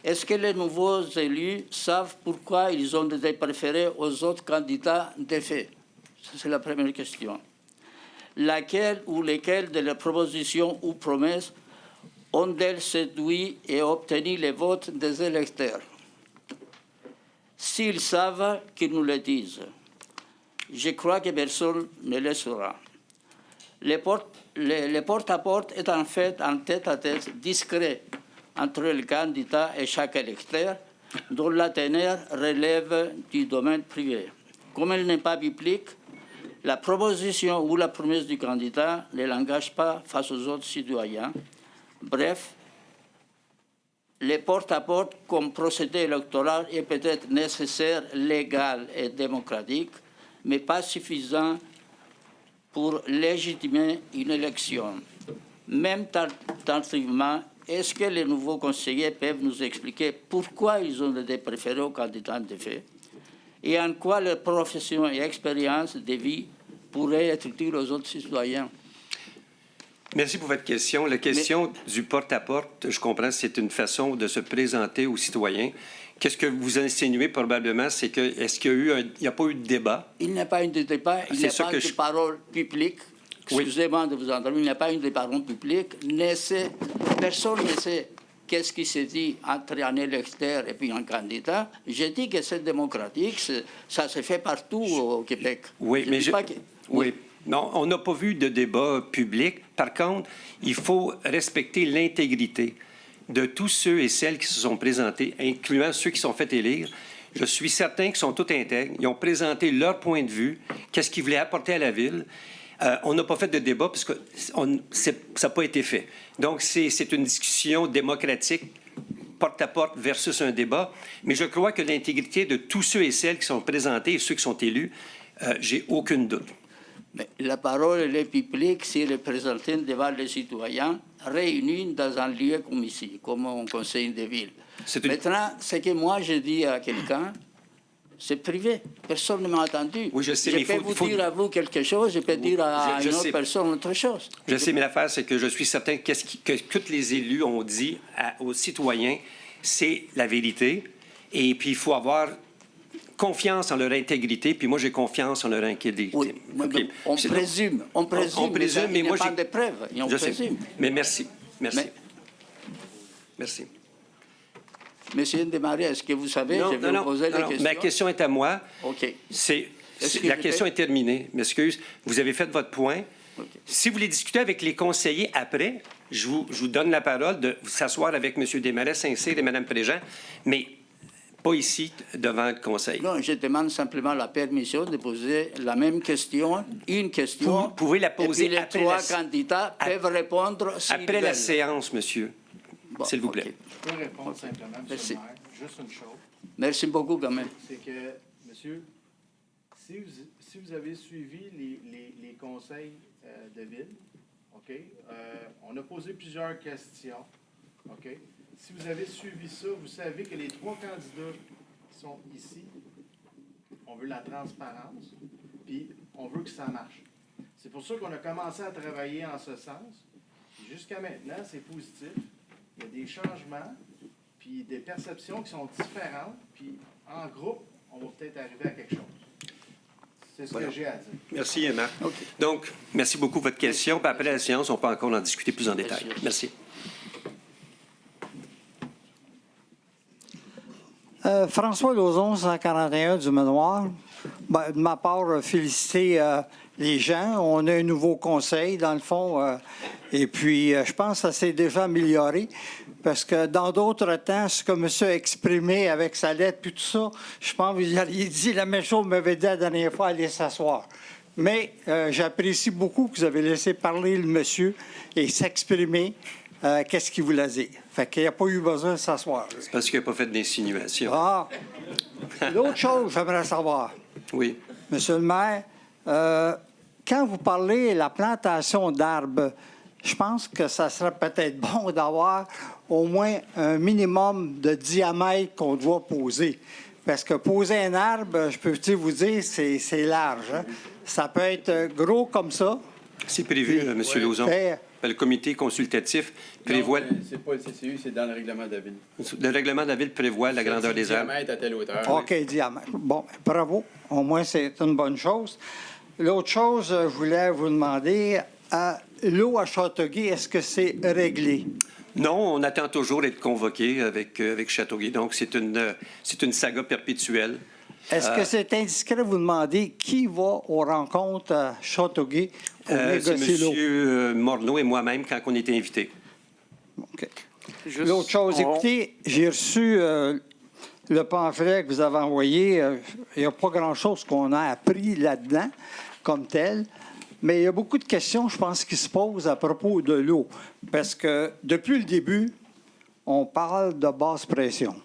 Est-ce que les nouveaux élus savent pourquoi ils ont été préférés aux autres candidats de fait? C'est la première question. Laquelle ou lesquelles de leurs propositions ou promesses ont-elles séduit et obtenu les votes des électeurs? S'ils savent, qu'ils nous le disent. Je crois que personne ne le saura. Le porte-à-porte est en fait un tête-à-tête discret entre le candidat et chaque électeur, dont la teneur relève du domaine privé. Comme elle n'est pas biblique, la proposition ou la promesse du candidat ne l'engage pas face aux autres citoyens. Bref, le porte-à-porte comme procédé électoral est peut-être nécessaire, légal et démocratique, mais pas suffisant pour légitimer une élection. Même tardivement, est-ce que les nouveaux conseillers peuvent nous expliquer pourquoi ils ont été préférés aux candidats de fait et en quoi leur profession et expérience de vie pourraient être utiles aux autres citoyens? Merci pour votre question. La question du porte-à-porte, je comprends, c'est une façon de se présenter aux citoyens. Qu'est-ce que vous insinuez probablement, c'est que est-ce qu'il n'y a pas eu de débat? Il n'y a pas eu de débat, il n'y a pas eu de parole publique. Excusez-moi de vous entendre, il n'y a pas eu de parole publique. Personne ne sait qu'est-ce qui s'est dit entre un électeur et puis un candidat. J'ai dit que c'est démocratique, ça se fait partout au Québec. Oui, mais oui. Non, on n'a pas vu de débat public. Par contre, il faut respecter l'intégrité de tous ceux et celles qui se sont présentés, incluant ceux qui sont fait élire. Je suis certain qu'ils sont tous intègres. Ils ont présenté leur point de vue, qu'est-ce qu'ils voulaient apporter à la ville. On n'a pas fait de débat parce que ça n'a pas été fait. Donc, c'est une discussion démocratique, porte-à-porte versus un débat. Mais je crois que l'intégrité de tous ceux et celles qui sont présentés et ceux qui sont élus, j'ai aucun doute. Mais la parole, elle est publique si elle est présentée devant les citoyens réunis dans un lieu comme ici, comme un conseil de ville. Maintenant, ce que moi je dis à quelqu'un, c'est privé. Personne ne m'a entendu. Oui, je sais, mais je peux vous dire à vous quelque chose, je peux dire à une autre personne autre chose. Je sais, mais l'affaire, c'est que je suis certain que tous les élus ont dit aux citoyens, c'est la vérité. Et puis, il faut avoir confiance en leur intégrité, puis moi, j'ai confiance en leur intégrité. Oui, okay. On présume, mais moi, il n'y a pas de preuves, on présume. Mais merci. Merci. Monsieur Desmarais, est-ce que vous savez, je vais vous poser la question. Ma question est à moi. OK. La question est terminée. M'excuse. Vous avez fait votre point. Okay. Si vous voulez discuter avec les conseillers après, je vous donne la parole de s'asseoir avec M. Desmarais, Saint-Cyr et Mme Préjean, mais pas ici, devant le conseil. Non, je demande simplement la permission de poser la même question, une question. Vous pouvez la poser et puis après les trois candidats peuvent répondre après la séance, monsieur. Bon, s'il vous plaît. Je peux répondre simplement, M. le maire, juste une chose. Merci beaucoup, quand même. C'est que, monsieur, si vous avez suivi les conseils de ville, OK, on a posé plusieurs questions, OK? Si vous avez suivi ça, vous savez que les trois candidats qui sont ici, on veut la transparence, puis on veut que ça marche. C'est pour ça qu'on a commencé à travailler en ce sens. Jusqu'à maintenant, c'est positif. Il y a des changements, puis des perceptions qui sont différentes, puis en groupe, on va peut-être arriver à quelque chose. C'est ce que j'ai à dire. Merci, Marc. Okay. Donc, merci beaucoup pour votre question. Puis après la séance, on peut encore en discuter plus en détail. Merci. François Lauzon, 141 du Manoir. Ben, de ma part, féliciter les gens. On a un nouveau conseil, dans le fond. Et puis, je pense que ça s'est déjà amélioré. Parce que dans d'autres temps, ce que monsieur a exprimé avec sa lettre, puis tout ça, je pense que vous aviez dit la même chose que vous m'avez dit la dernière fois, aller s'asseoir. Mais j'apprécie beaucoup que vous avez laissé parler le monsieur et s'exprimer. Qu'est-ce qu'il voulait dire. Fait qu'il n'y a pas eu besoin de s'asseoir. C'est parce qu'il n'a pas fait d'insinuation. Ah! L'autre chose, j'aimerais savoir. Oui. Monsieur le maire, quand vous parlez de la plantation d'arbres, je pense que ça serait peut-être bon d'avoir au moins un minimum de diamètre qu'on doit poser. Parce que poser un arbre, je peux vous dire, c'est large. Hein? Ça peut être gros comme ça. C'est prévu, M. Lauzon. Le comité consultatif prévoit... Non, c'est pas le CCU, c'est dans le règlement de la ville. Le règlement de la ville prévoit la grandeur des arbres. Diamètre à telle hauteur. OK, oui. Diamètre. Bon, bravo. Au moins, c'est une bonne chose. L'autre chose, je voulais vous demander, l'eau à Châteauguay, est-ce que c'est réglé? Non, on attend toujours d'être convoqué avec Châteauguay. Donc, c'est une saga perpétuelle. Est-ce que c'est indiscret de vous demander qui va aux rencontres à Châteauguay pour négocier l'eau? C'est M. Morneau et moi-même quand on était invités. OK. L'autre chose, écoutez, j'ai reçu le pamphlet que vous avez envoyé. Il n'y a pas grand-chose qu'on a appris là-dedans comme tel. Mais il y a beaucoup de questions, je pense, qui se posent à propos de l'eau. Parce que depuis le début, on parle de basse pression.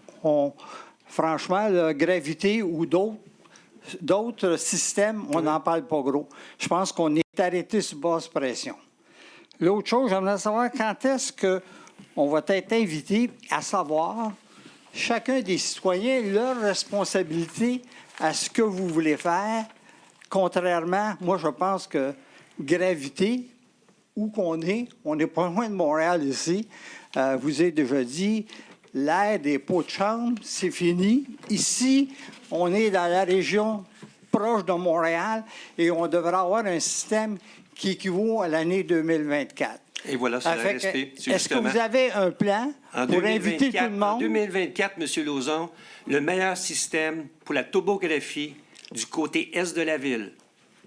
Franchement, la gravité ou d'autres systèmes, on n'en parle pas gros. Je pense qu'on est arrêté sur basse pression. L'autre chose, j'aimerais savoir quand est-ce qu'on va être invité à savoir, chacun des citoyens, leur responsabilité à ce que vous voulez faire. Contrairement, moi, je pense que gravité, où qu'on est. On n'est pas loin de Montréal ici. Vous avez déjà dit, l'ère des pots de chambre, c'est fini. Ici, on est dans la région proche de Montréal et on devrait avoir un système qui équivaut à l'année 2024. Et voilà, c'est le respect. Est-ce que vous avez un plan pour inviter tout le monde? En 2024, M. Lauzon, le meilleur système pour la topographie du côté est de la ville,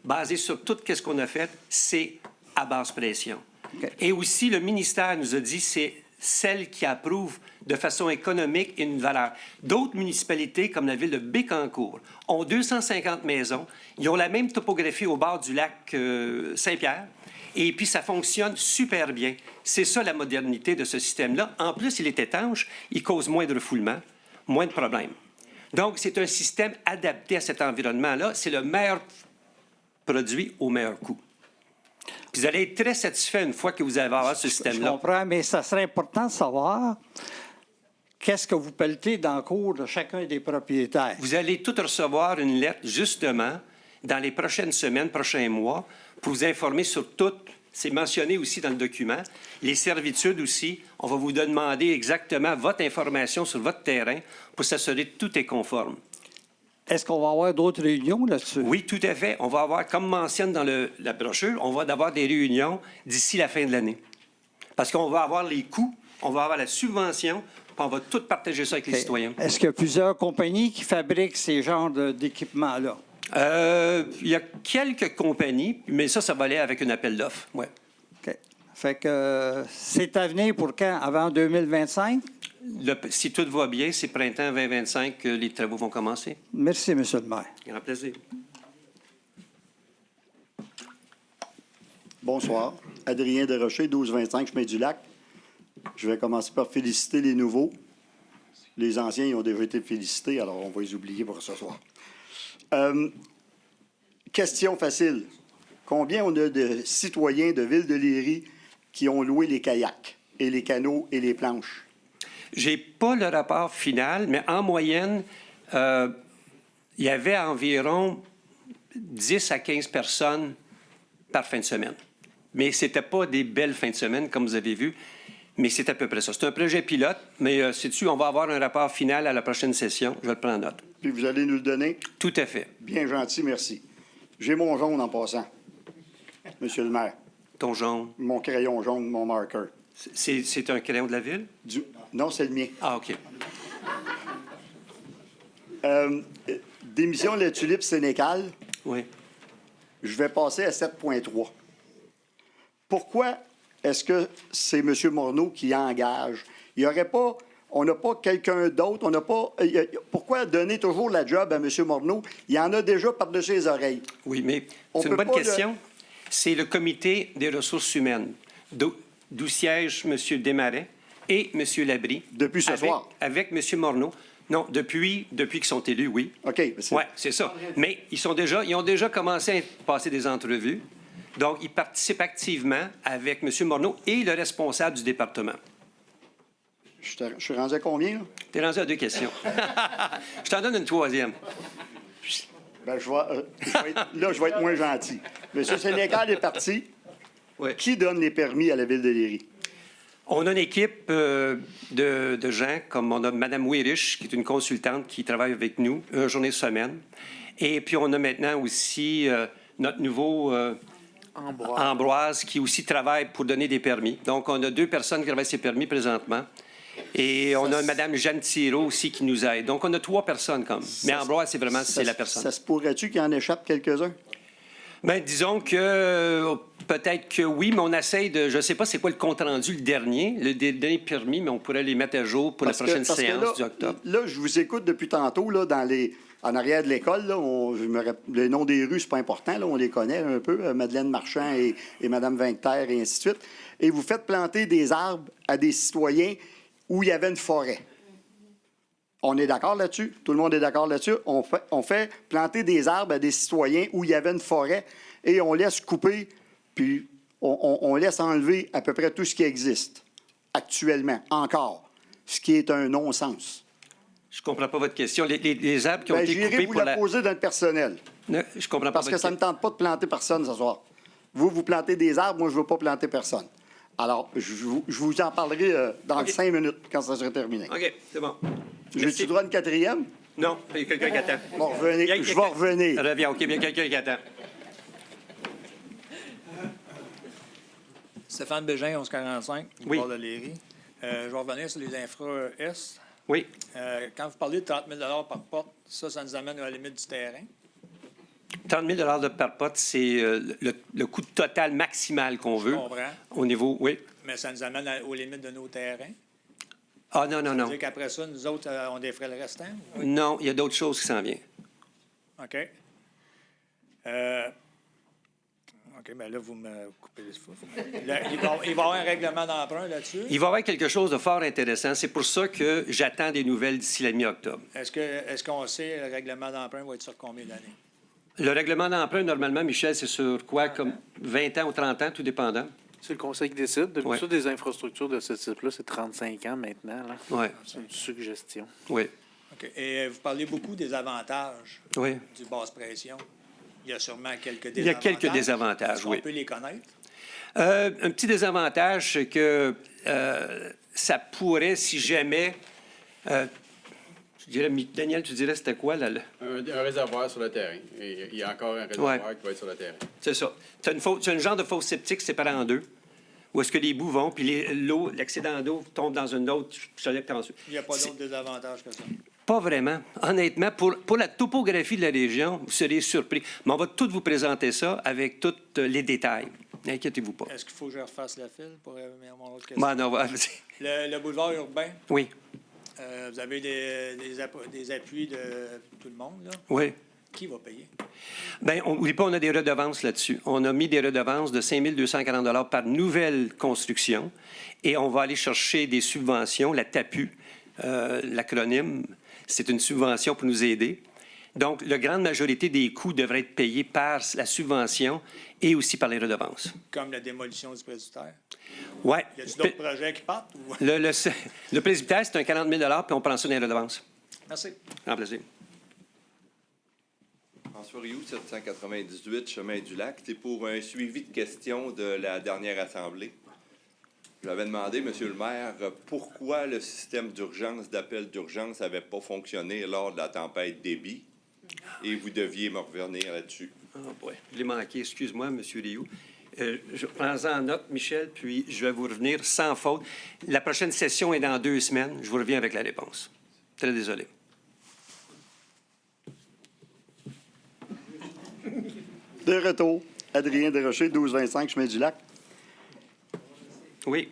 basé sur tout ce qu'on a fait, c'est à basse pression. Okay. Et aussi, le ministère nous a dit c'est celle qui approuve de façon économique une valeur. D'autres municipalités, comme la ville de Bécancour, ont 250 maisons. Ils ont la même topographie au bord du lac Saint-Pierre. Et puis, ça fonctionne super bien. C'est ça, la modernité de ce système-là. En plus, il est étanche, il cause moins de refoulement, moins de problèmes. Donc, c'est un système adapté à cet environnement-là. C'est le meilleur produit au meilleur coût. Puis vous allez être très satisfait une fois que vous allez avoir ce système-là. Je comprends, mais ça serait important de savoir qu'est-ce que vous pelletez dans le cours de chacun des propriétaires. Vous allez tout recevoir une lettre, justement, dans les prochaines semaines, prochains mois, pour vous informer sur tout. C'est mentionné aussi dans le document. Les servitudes aussi. On va vous demander exactement votre information sur votre terrain pour s'assurer que tout est conforme. Est-ce qu'on va avoir d'autres réunions là-dessus? Oui, tout à fait. On va avoir, comme mentionne dans la brochure, on va avoir des réunions d'ici la fin de l'année. Parce qu'on va avoir les coûts, on va avoir la subvention, puis on va tout partager ça avec les citoyens. Est-ce qu'il y a plusieurs compagnies qui fabriquent ces genres d'équipements-là? Il y a quelques compagnies, mais ça va aller avec un appel d'offres. Ouais. OK. Fait que c'est à venir pour quand? Avant 2025? Si tout va bien, c'est printemps 2025 que les travaux vont commencer. Merci, M. le maire. Grand plaisir. Bonsoir. Adrien Desrochers, 1225 Chemin du Lac. Je vais commencer par féliciter les nouveaux. Les anciens, ils ont déjà été félicités, alors on va les oublier pour ce soir. Question facile. Combien on a de citoyens de Ville-de-Léry qui ont loué les kayaks et les canots et les planches? J'ai pas le rapport final, mais en moyenne, il y avait environ 10 à 15 personnes par fin de semaine. Mais ce n'était pas des belles fins de semaine, comme vous avez vu, mais c'est à peu près ça. C'est un projet pilote, mais sais-tu, on va avoir un rapport final à la prochaine session. Je vais le prendre en note. Puis vous allez nous le donner? Tout à fait. Bien gentil, merci. J'ai mon jaune en passant, Monsieur le maire. Ton jaune? Mon crayon jaune, mon marqueur. C'est un crayon de la ville? Non, c'est le mien. Ah, OK. Démission de la tulipe Sénécal. Oui. Je vais passer à 7,3. Pourquoi est-ce que c'est M. Morneau qui engage? Il y aurait pas... On n'a pas quelqu'un d'autre. On n'a pas... Pourquoi donner toujours la job à M. Morneau? Il y en a déjà par-dessus les oreilles. Oui, mais c'est une bonne question. C'est le comité des ressources humaines, d'où siège M. Desmarais et M. Labrie. Depuis ce soir? Avec M. Morneau. Non, depuis qu'ils sont élus, oui. OK. Oui, c'est ça. Mais ils ont déjà commencé à passer des entrevues. Donc, ils participent activement avec M. Morneau et le responsable du département. Je suis rendu à combien, là? Tu es rendu à 2 questions. Je t'en donne une 3e. Bien, je vais être moins gentil. M. Sénécal est parti. Oui. Qui donne les permis à la Ville de Léry? On a une équipe de gens, comme on a Mme Weirich, qui est une consultante qui travaille avec nous, une journée semaine. Et puis, on a maintenant aussi notre nouveau Ambroise, qui aussi travaille pour donner des permis. Donc, on a 2 personnes qui travaillent ces permis présentement. Et on a Mme Jeanne Thirault aussi qui nous aide. Donc, on a 3 personnes comme. Mais Ambroise, c'est la personne. Ça se pourrait-tu qu'il en échappe quelques-uns? Bien, disons que peut-être que oui, mais on essaye de... Je ne sais pas c'est quoi le compte-rendu, le dernier permis, mais on pourrait les mettre à jour pour la prochaine séance d'octobre. Là, je vous écoute depuis tantôt, là, en arrière de l'école. Les noms des rues, c'est pas important. Là, on les connaît un peu, Madeleine Marchand et Mme Vincter, et ainsi de suite. Et vous faites planter des arbres à des citoyens où il y avait une forêt. On est d'accord là-dessus? Tout le monde est d'accord là-dessus? On fait planter des arbres à des citoyens où il y avait une forêt et on laisse couper, puis on laisse enlever à peu près tout ce qui existe actuellement, encore, ce qui est un non-sens. Je ne comprends pas votre question. Les arbres qui ont été coupés j'irai vous la poser dans le personnel. Non, je comprends pas parce que ça ne me tente pas de planter personne ce soir. Vous plantez des arbres, moi, je ne veux pas planter personne. Alors, je vous en parlerai dans 5 minutes, quand ça sera terminé. OK, c'est bon. J'ai-tu droit à une quatrième? Non, il y a quelqu'un qui attend. Bon, revenez. Je vais revenir. Reviens, OK, il y a quelqu'un qui attend. Stéphane Bégin, 1145, Oui. bord de Léry. Je vais revenir sur les infra S. Oui. Quand vous parlez de 30 000 par porte, ça nous amène à la limite du terrain. 30 000 de par pote, c'est le coût total maximal qu'on veut. Je comprends. Au niveau, oui. Mais ça nous amène aux limites de nos terrains. Ah non, non, Ça non. veut dire qu'après ça, nous autres, on défrait le restant? Non, il y a d'autres choses qui s'en viennent. OK. OK, bien là, vous me coupez le souffle. Il va y avoir un règlement d'emprunt là-dessus. Il va y avoir quelque chose de fort intéressant. C'est pour ça que j'attends des nouvelles d'ici la mi-octobre. Est-ce qu'on sait le règlement d'emprunt va être sur combien d'années? Le règlement d'emprunt, normalement, Michel, c'est sur quoi? Comme 20 ans ou 30 ans, tout dépendant? C'est le conseil qui décide. Depuis Ouais. ça, des infrastructures de ce type-là, c'est 35 ans maintenant. Là. Oui. C'est une suggestion. Oui. OK. Et vous parlez beaucoup des avantages Oui. du basse pression. Il y a sûrement quelques Il y a désavantages. quelques désavantages, Est-ce qu'on oui. peut les connaître? Un petit désavantage, c'est que ça pourrait, si jamais... je dirais, Daniel, tu dirais c'était quoi, là? Un réservoir sur le terrain. Et il y a encore un réservoir qui va être sur le terrain. C'est ça. Tu as une genre de fosse septique séparée en deux, où est-ce que les bouts vont, puis l'eau, l'excédent d'eau tombe dans une autre. Il n'y a pas d'autres désavantages que ça. Pas vraiment. Honnêtement, pour la topographie de la région, vous serez surpris. Mais on va tout vous présenter ça avec tous les détails. N'inquiétez-vous pas. Est-ce qu'il faut que je refasse la file pour mon autre question? Bon, non, Le boulevard urbain, oui. vous avez des appuis de tout le monde, là. Oui. Qui va payer? Bien, n'oublie pas, on a des redevances là-dessus. On a mis des redevances de 5 240 par nouvelle construction et on va aller chercher des subventions, la TAPU, l'acronyme, c'est une subvention pour nous aider. Donc, la grande majorité des coûts devraient être payés par la subvention et aussi par les redevances. Comme la démolition du presbytère? Oui. Y a-t-il d'autres projets qui partent? Ou... Le presbytère, c'est un 40 000 puis on prend ça dans les redevances. Merci. En plaisir. François Rioux, 798, Chemin du Lac. C'est pour un suivi de questions de la dernière Assemblée. J'avais demandé, M. le maire, pourquoi le système d'urgence, d'appel d'urgence n'avait pas fonctionné lors de la tempête Débit. Et vous deviez me revenir là-dessus. Oh boy, je l'ai manqué. Excuse-moi, M. Rioux. Je prends-en note, Michel, puis je vais vous revenir sans faute. La prochaine session est dans 2 semaines. Je vous reviens avec la réponse. Très désolé. De retour, Adrien Desrochers, 1225, Chemin du Lac. Oui.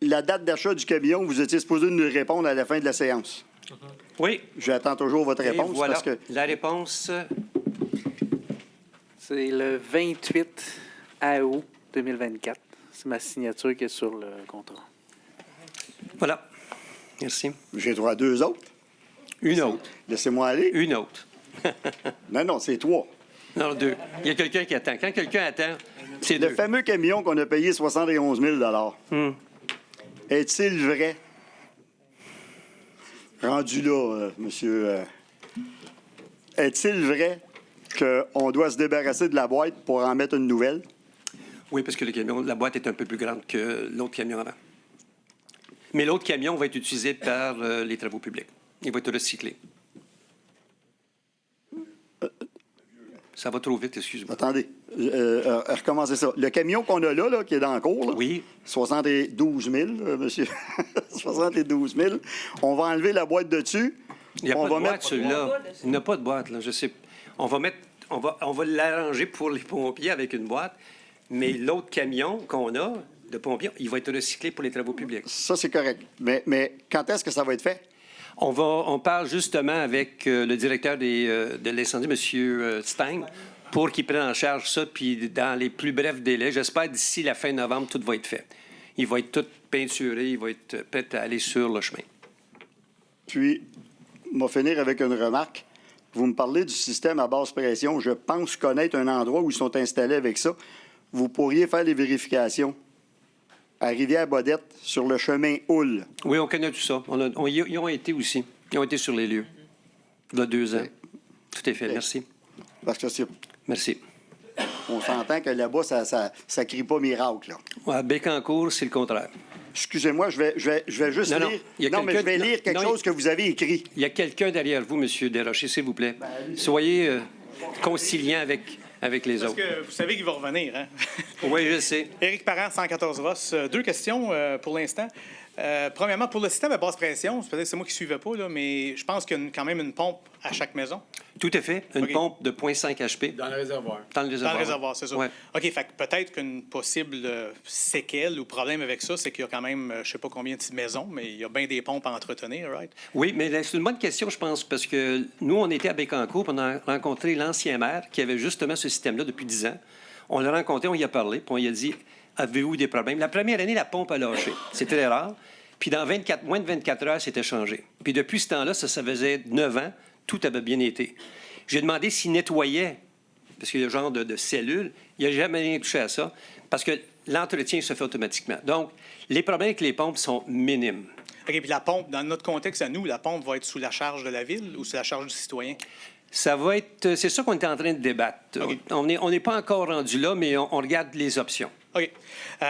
La date d'achat du camion, vous étiez supposé nous répondre à la fin de la séance. Oui. J'attends toujours votre Et réponse. voilà. Parce que... La réponse... C'est le 28 août 2024. C'est ma signature qui est sur le contrat. Voilà. Merci. J'ai droit à 2 autres. Une autre. Laissez-moi aller. Une autre. Non, c'est 3. Non, 2. Il y a quelqu'un qui attend. Quand quelqu'un attend, c'est 2. Le fameux camion qu'on a payé 71 000 est-il vrai? Rendu là, monsieur. Est-il vrai qu'on doit se débarrasser de la boîte pour en mettre une nouvelle? Oui, parce que la boîte est un peu plus grande que l'autre camion avant. Mais l'autre camion va être utilisé par les travaux publics. Il va être recyclé. Ça va trop vite, excuse-moi. Attendez, recommencez ça. Le camion qu'on a là, qui est dans le cours, là, oui. 72 000, monsieur. 72 000. On va enlever la boîte de dessus. Il n'y a pas de boîte, celui-là. Il n'y a pas de boîte, là. Je sais. On va l'arranger pour les pompiers avec une boîte, mais l'autre camion qu'on a de pompiers, il va être recyclé pour les travaux publics. Ça, c'est correct. Mais quand est-ce que ça va être fait? On parle justement avec le directeur de l'incendie, M. Stein, pour qu'il prenne en charge ça, puis dans les plus brefs délais, j'espère d'ici la fin novembre, tout va être fait. Il va être tout peinturé, il va être prêt à aller sur le chemin. Puis, on va finir avec une remarque. Vous me parlez du système à basse pression. Je pense connaître un endroit où ils sont installés avec ça. Vous pourriez faire les vérifications à Rivière-Bodette, sur le chemin Houle. Oui, on connaît tout ça. Ils ont été aussi. Ils ont été sur les lieux. Il y a 2 ans. Tout est fait. Merci. Parce que c'est... Merci. On s'entend que là-bas, ça crie pas miracle, là. Ouais, à Bécancour, c'est le contraire. Excusez-moi, je vais juste Non, non, lire. il y a Non, mais je vais quelqu'un- lire quelque non, chose que vous avez écrit. Il y a quelqu'un derrière vous, M. Desrochers, s'il vous plaît. Soyez conciliant avec les Parce autre. que vous savez qu'il va revenir, hein? Oui, je sais. Éric Parent, 114 Ross. Deux questions pour l'instant. Premièrement, pour le système à basse pression, peut-être que c'est moi qui ne suivais pas, là, mais je pense qu'il y a quand même une pompe à chaque maison. Tout à fait. Une OK. pompe de 0,5 HP. Dans le réservoir. Dans le réservoir. Dans le réservoir, c'est ça. Ouais. OK, fait que peut-être qu'une possible séquelle ou problème avec ça, c'est qu'il y a quand même, je ne sais pas combien de maisons, mais il y a bien des pompes à entretenir, right? Oui, mais c'est une bonne question, je pense, parce que nous, on était à Bécancour, puis on a rencontré l'ancien maire qui avait justement ce système-là depuis 10 ans. On l'a rencontré, on y a parlé, puis on lui a dit « Avez-vous des problèmes? » La première année, la pompe a lâché. C'était très rare. Puis dans moins de 24 heures, c'était changé. Puis depuis ce temps-là, ça faisait 9 ans, tout avait bien été. J'ai demandé s'il nettoyait, parce qu'il y a un genre de cellules. Il n'a jamais rien touché à ça, parce que l'entretien se fait automatiquement. Donc, les problèmes avec les pompes sont minimes. OK, puis la pompe, dans notre contexte à nous, la pompe va être sous la charge de la ville ou sous la charge du citoyen? Ça va être... C'est ça qu'on est en train de débattre. OK. On n'est pas encore rendu là, mais on regarde les options. OK.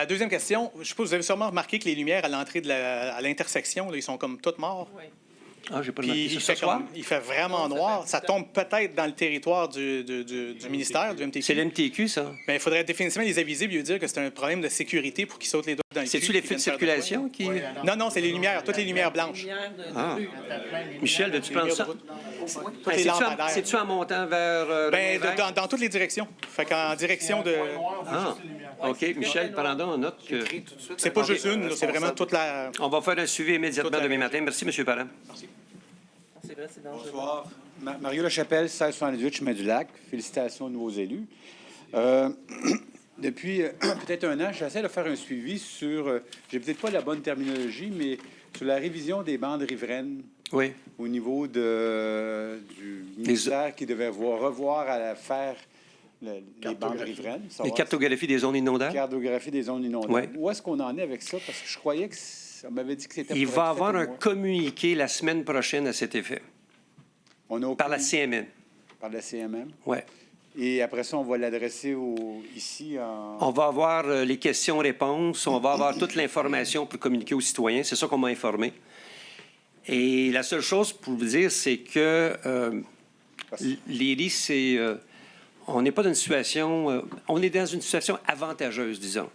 Deuxième question. Je suppose que vous avez sûrement remarqué que les lumières à l'entrée à l'intersection, là, ils sont comme toutes morts. Oui. Ah, j'ai pas Puis remarqué il ça fait, ce soir. il fait vraiment noir. Ça tombe peut-être dans le territoire du ministère, du MTQ. C'est l'MTQ, ça. Mais il faudrait définitivement les aviser et lui dire que c'est un problème de sécurité pour qu'ils sautent les doigts dans le cul. C'est-tu les qu'ils feux de viennent faire circulation quoi. qui... Non, non, c'est les lumières, toutes les lumières blanches. Ah. Michel, veux-tu prendre ça? Toutes les lampadaires. C'est-tu en montant vers... Ben, René Lévesque? dans toutes les directions. Fait qu'en direction de... Ah, OK. Michel, prends donc note que... C'est pas juste une, là, c'est vraiment toute la... On va faire un suivi immédiatement Toute la- demain matin. Merci, M. Parent. C'est vrai, c'est dangereux. Bonsoir. Mario Lachapelle, 1678 Chemin du Lac. Félicitations aux nouveaux élus. Depuis peut-être un an, j'essaie de faire un suivi sur, j'ai peut-être pas la bonne terminologie, mais sur la révision des bandes riveraines Oui. au niveau du ministère qui devait revoir à faire les bandes riveraines. Les savoir cartographies des zones inondables. cartographie des zones inondables. Oui. Où est-ce qu'on en est avec ça? Parce que je croyais que on m'avait dit que c'était Il pour va y être avoir fait au un mois. communiqué la semaine prochaine à cet effet, On a par la aucune- CMN. Par la CMM. Oui. Et après ça, on va l'adresser ici en... On va avoir les questions-réponses, on va avoir toute l'information pour communiquer aux citoyens. C'est ça qu'on m'a informé. Et la seule chose pour vous dire, c'est que l'IRI, c'est... on n'est pas dans une situation... on est dans une situation avantageuse, disons,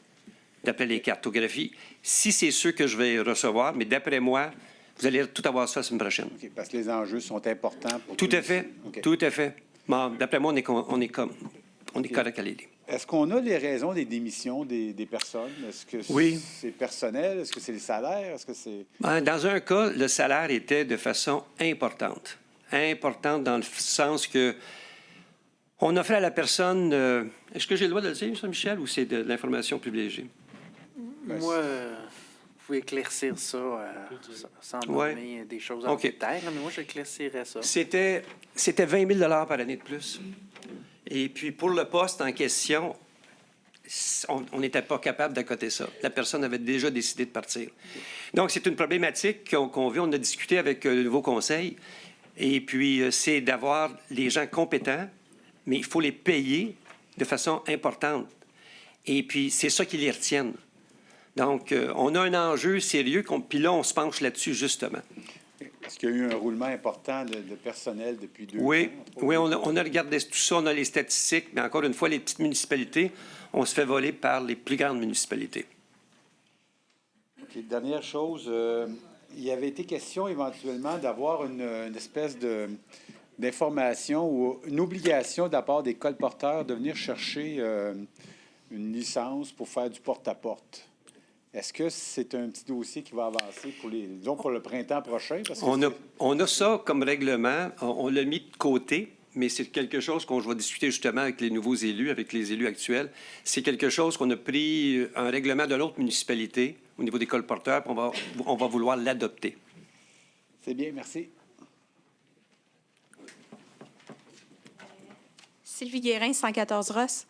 d'après les cartographies. Si c'est ceux que je vais recevoir, mais d'après moi, vous allez tout avoir ça la semaine prochaine. OK, parce que les enjeux sont importants. Pour Tout tous à les- fait. OK. Tout à fait. Bon, d'après moi, on est correct à l'aider. Est-ce qu'on a les raisons des démissions des personnes? Est-ce que Oui. c'est personnel? Est-ce que c'est le salaire? Est-ce que c'est... Dans un cas, le salaire était de façon importante. Importante dans le sens que on offrait à la personne... est-ce que j'ai le droit de le dire, ça, Michel, ou c'est de l'information privilégiée? Moi, vous pouvez éclaircir ça sans Ouais. nommer des choses en OK. détail, là, mais moi, j'éclaircirais ça. C'était 20 000 par année de plus. Et puis, pour le poste en question, on n'était pas capable d'accoter ça. La personne avait déjà décidé de partir. Donc, c'est une problématique qu'on vit. On a discuté avec le nouveau conseil. Et puis, c'est d'avoir les gens compétents, mais il faut les payer de façon importante. Et puis, c'est ça qui les retienne. Donc, on a un enjeu sérieux, puis là, on se penche là-dessus, justement. Est-ce qu'il y a eu un roulement important de personnel depuis 2 ans? Oui, on a regardé tout ça, on a les statistiques, mais encore une fois, les petites municipalités, on se fait voler par les plus grandes municipalités. OK, dernière chose, il y avait été question éventuellement d'avoir une espèce d'information ou une obligation de la part des colporteurs de venir chercher une licence pour faire du porte-à-porte. Est-ce que c'est un petit dossier qui va avancer disons pour le printemps prochain? Parce que On a ça comme règlement, on l'a mis de côté, mais c'est quelque chose qu'on va discuter justement avec les nouveaux élus, avec les élus actuels. C'est quelque chose qu'on a pris un règlement de l'autre municipalité au niveau des colporteurs, puis on va vouloir l'adopter. C'est bien, merci. Sylvie Guérin, 114 Ross.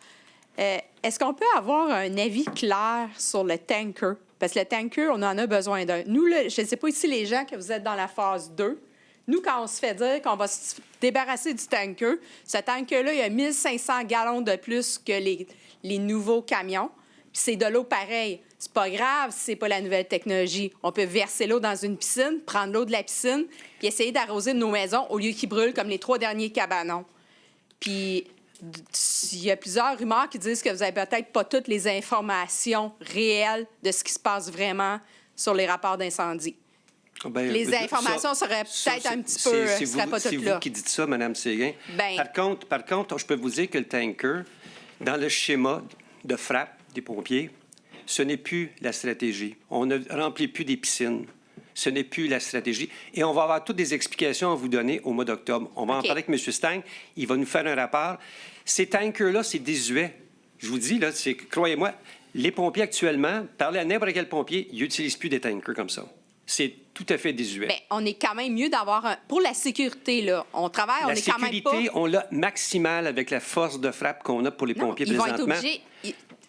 Est-ce qu'on peut avoir un avis clair sur le tanker? Parce que le tanker, on en a besoin d'un. Nous, là, je ne sais pas ici, les gens, que vous êtes dans la phase 2. Nous, quand on se fait dire qu'on va se débarrasser du tanker, ce tanker-là, il y a 1500 gallons de plus que les nouveaux camions. Puis c'est de l'eau pareille. C'est pas grave si c'est pas la nouvelle technologie. On peut verser l'eau dans une piscine, prendre l'eau de la piscine, puis essayer d'arroser nos maisons au lieu qu'ils brûlent comme les 3 derniers cabanons. Puis il y a plusieurs rumeurs qui disent que vous avez peut-être pas toutes les informations réelles de ce qui se passe vraiment sur les rapports d'incendie. Ben, les informations seraient peut-être un petit peu... seraient pas toutes là. C'est vous qui dites ça, Mme Séguin. Ben, Par contre, je peux vous dire que le tanker, dans le schéma de frappe des pompiers, ce n'est plus la stratégie. On ne remplit plus des piscines. Ce n'est plus la stratégie. Et on va avoir toutes des explications à vous donner au mois d'octobre. On va en parler avec M. Stang. Il va nous faire un rapport. Ces tankers-là, c'est désuet. Je vous dis, là, croyez-moi, les pompiers actuellement, parlez à n'importe quel pompier, ils n'utilisent plus des tankers comme ça. C'est tout à fait désuet. Bien, on est quand même mieux d'avoir un... Pour la sécurité, là, on travaille, on est quand même pas... La sécurité, on l'a maximale avec la force de frappe qu'on a pour les pompiers ils présentement. Vont être obligés...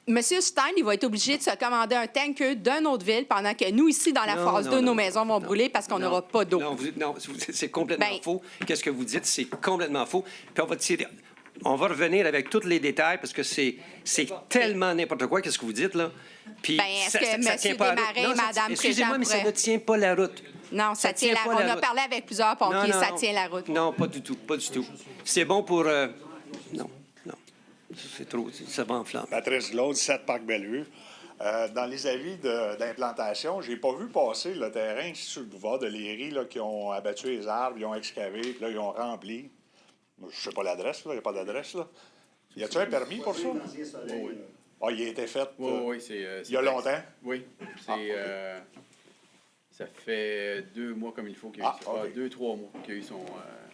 Monsieur Stein, il va être obligé de se commander un tanker d'une autre ville pendant que nous, ici, dans la phase 2, nos maisons vont brûler parce qu'on n'aura pas d'eau. Non, c'est complètement faux. Qu'est-ce que vous dites? C'est complètement faux. Puis on va revenir avec tous les détails parce que c'est tellement n'importe quoi. Qu'est-ce que vous dites, là? Puis est-ce que M. Desmarais et Mme Excusez-moi, mais ça ne tient pas la route. Non, ça tient la route. On a parlé avec plusieurs pompiers, ça tient la route. Non, pas du tout, pas du tout. C'est bon pour... Non. C'est trop, ça va enflammer. Patrice Glaude, 7 Parc Bellevue. Dans les avis d'implantation, je n'ai pas vu passer le terrain ici sur le boulevard de Léry, là, qui ont abattu les arbres, ils ont excavé, puis là, ils ont rempli. Je ne sais pas l'adresse, là, il n'y a pas d'adresse. Là. Y a-t-il un permis pour ça? Oui. Ah, il a été fait oui, c'est il y a longtemps? Oui. Ça fait 2 mois comme il faut qu'il y ait eu 2-3 mois qu'il y a eu son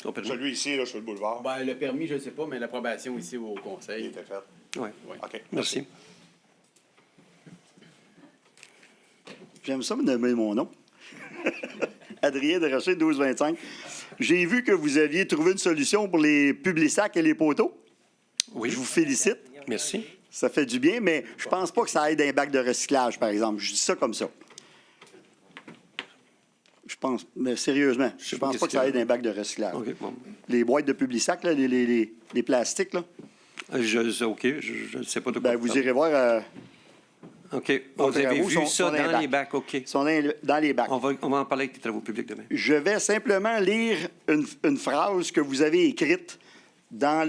celui ici, là, sur le boulevard? Ben, le permis, je ne sais pas, mais l'approbation ici au conseil. Il était fait. Oui. OK. Merci. J'aime ça me nommer mon nom. Adrien Desrochers, 1225. J'ai vu que vous aviez trouvé une solution pour les Publisac et les poteaux. Oui. Je vous félicite. Merci. Ça fait du bien, mais je pense pas que ça aide un bac de recyclage, par exemple. Je dis ça comme ça. Je pense, mais sérieusement, je pense pas que ça aide un bac de recyclage. Okay, bon. Les boîtes de Publisac, là, les plastiques, là. Je ne sais pas de quoi. Vous irez voir... OK. Vous avez vu ça dans les bacs, OK. Ils sont dans les bacs. On va en parler avec les travaux publics demain. Je vais simplement lire une phrase que vous avez écrite dans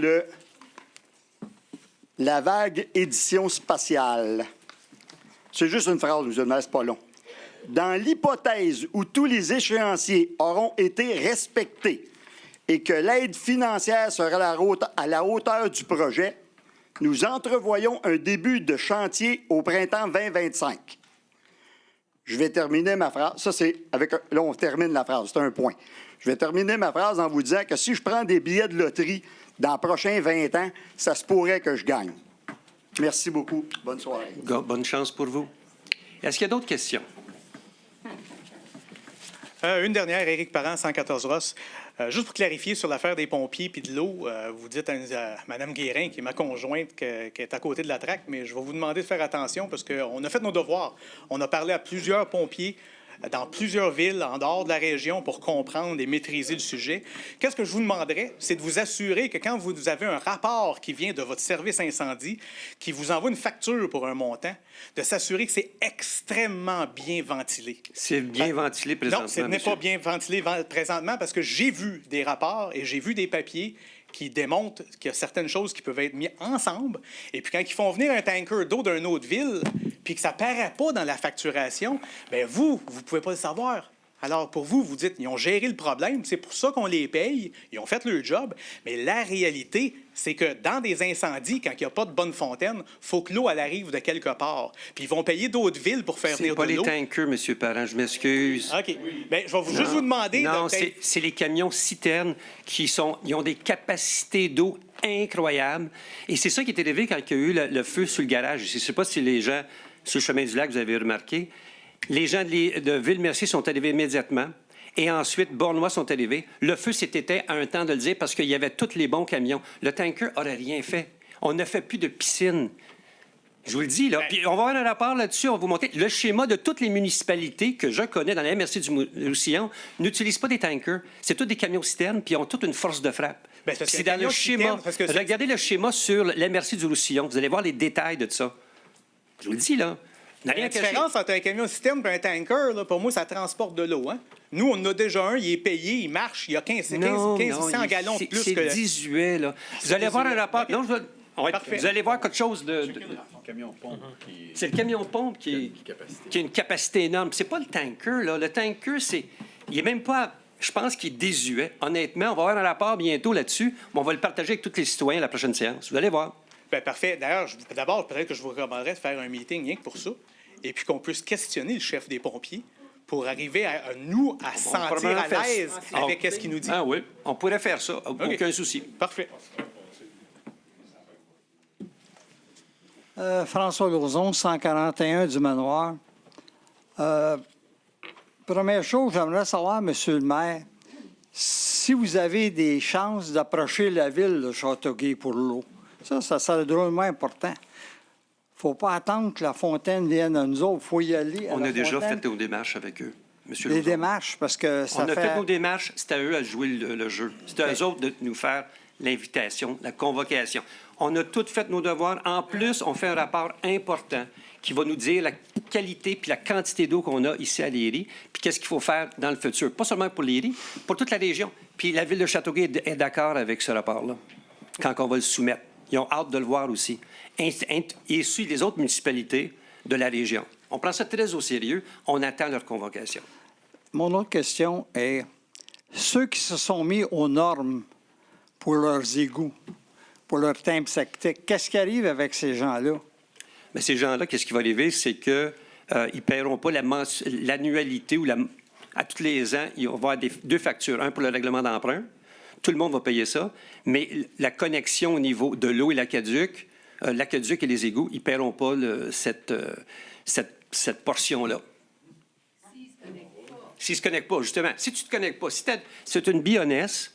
la vague édition spatiale. C'est juste une phrase, vous c'est pas long. Dans l'hypothèse où tous les échéanciers auront été respectés et que l'aide financière sera à la hauteur du projet, nous entrevoyons un début de chantier au printemps 2025. Je vais terminer ma phrase. Ça, c'est avec... Là, on termine la phrase. C'est un point. Je vais terminer ma phrase en vous disant que si je prends des billets de loterie dans les prochains 20 ans, ça se pourrait que je gagne. Merci beaucoup. Bonne soirée. Bonne chance pour vous. Est-ce qu'il y a d'autres questions? Une dernière, Éric Parent, 114 Ross. Juste pour clarifier sur l'affaire des pompiers puis de l'eau, vous dites à Mme Guérin, qui est ma conjointe, qui est à côté de la traque, mais je vais vous demander de faire attention parce qu'on a fait nos devoirs. On a parlé à plusieurs pompiers dans plusieurs villes en dehors de la région pour comprendre et maîtriser le sujet. Qu'est-ce que je vous demanderais? C'est de vous assurer que quand vous avez un rapport qui vient de votre service incendie, qui vous envoie une facture pour un montant, de s'assurer que c'est extrêmement bien ventilé. C'est bien ventilé présentement, Non, ce n'est pas bien ventilé présentement parce que j'ai vu des rapports et j'ai vu des papiers qui démontrent qu'il y a certaines choses qui peuvent être mises ensemble. Et puis, quand ils font venir un tanker d'eau d'une autre ville, puis que ça ne paraît pas dans la facturation, bien vous ne pouvez pas le savoir. Alors, pour vous, vous dites, ils ont géré le problème, c'est pour ça qu'on les paye, ils ont fait leur job. Mais la réalité, c'est que dans des incendies, quand il n'y a pas de bonne fontaine, il faut que l'eau, elle arrive de quelque part. Puis ils vont payer d'autres villes pour faire venir de l'eau. C'est pas les tankers, M. Parent, je m'excuse. OK. Bien, je vais juste vous demander... Non, c'est les camions citernes ils ont des capacités d'eau incroyables. Et c'est ça qui est arrivé quand il y a eu le feu sur le garage. Je ne sais pas si les gens, sur le chemin du lac, vous avez remarqué. Les gens de Ville-Mercier sont arrivés immédiatement. Et ensuite, Bournois sont arrivés. Le feu s'est éteint à un temps de le dire parce qu'il y avait tous les bons camions. Le tanker n'aurait rien fait. On ne fait plus de piscine. Je vous le dis, là. Puis on va avoir un rapport là-dessus. On va vous montrer le schéma de toutes les municipalités que je connais dans la MRC du Roussillon n'utilisent pas des tankers. C'est tous des camions-citernes, puis ils ont toute une force de frappe. Bien, c'est C'est dans le schéma. Regardez le schéma sur l'MRC du Roussillon. Vous allez voir les détails de ça. Je vous le dis, là. La différence entre un camion-citerne et un tanker, là, pour moi, ça transporte de l'eau. Hein? Nous, on en a déjà un, il est payé, il marche, il y a 1500 gallons de plus c'est que... C'est désuet, là. Vous allez voir un rapport... Non, vous allez voir quelque chose de... C'est le camion-pompe qui a une capacité énorme. C'est pas le tanker, là. Le tanker, il est même pas... Je pense qu'il est désuet. Honnêtement, on va avoir un rapport bientôt là-dessus, mais on va le partager avec tous les citoyens à la prochaine séance. Vous allez voir. Bien, parfait. D'ailleurs, d'abord, peut-être que je vous recommanderais de faire un meeting rien que pour ça, et puis qu'on puisse questionner le chef des pompiers pour arriver à nous à se sentir à l'aise avec ce qu'il nous dit. Ah oui, on pourrait faire ça. Aucun souci. Parfait. François Lauzon, 141 du Manoir. Première chose, j'aimerais savoir, Monsieur le maire, si vous avez des chances d'approcher la ville de Châteauguay pour l'eau. Ça serait drôlement important. Il ne faut pas attendre que la fontaine vienne à nous autres. Il faut y aller. On a déjà fait nos démarches avec eux, M. Les démarches, parce que ça On a fait nos démarches. C'est à eux à jouer le jeu. C'est à eux autres de nous faire l'invitation, la convocation. On a tout fait nos devoirs. En plus, on fait un rapport important qui va nous dire la qualité puis la quantité d'eau qu'on a ici à Léry, puis qu'est-ce qu'il faut faire dans le futur. Pas seulement pour Léry, pour toute la région. Puis la ville de Châteauguay est d'accord avec ce rapport-là, quand on va le soumettre. Ils ont hâte de le voir aussi. Et suit les autres municipalités de la région. On prend ça très au sérieux. On attend leur convocation. Mon autre question est, ceux qui se sont mis aux normes pour leurs égouts, pour leur timbre septique, qu'est-ce qui arrive avec ces gens-là? Mais ces gens-là, qu'est-ce qui va arriver? C'est qu'ils ne paieront pas l'annualité ou à tous les ans, il va y avoir deux factures. Un pour le règlement d'emprunt. Tout le monde va payer ça. Mais la connexion au niveau de l'eau et l'aqueduc et les égouts, ils ne paieront pas cette portion-là. S'ils ne se connectent pas, justement. Si tu ne te connectes pas, si c'est une bionesse,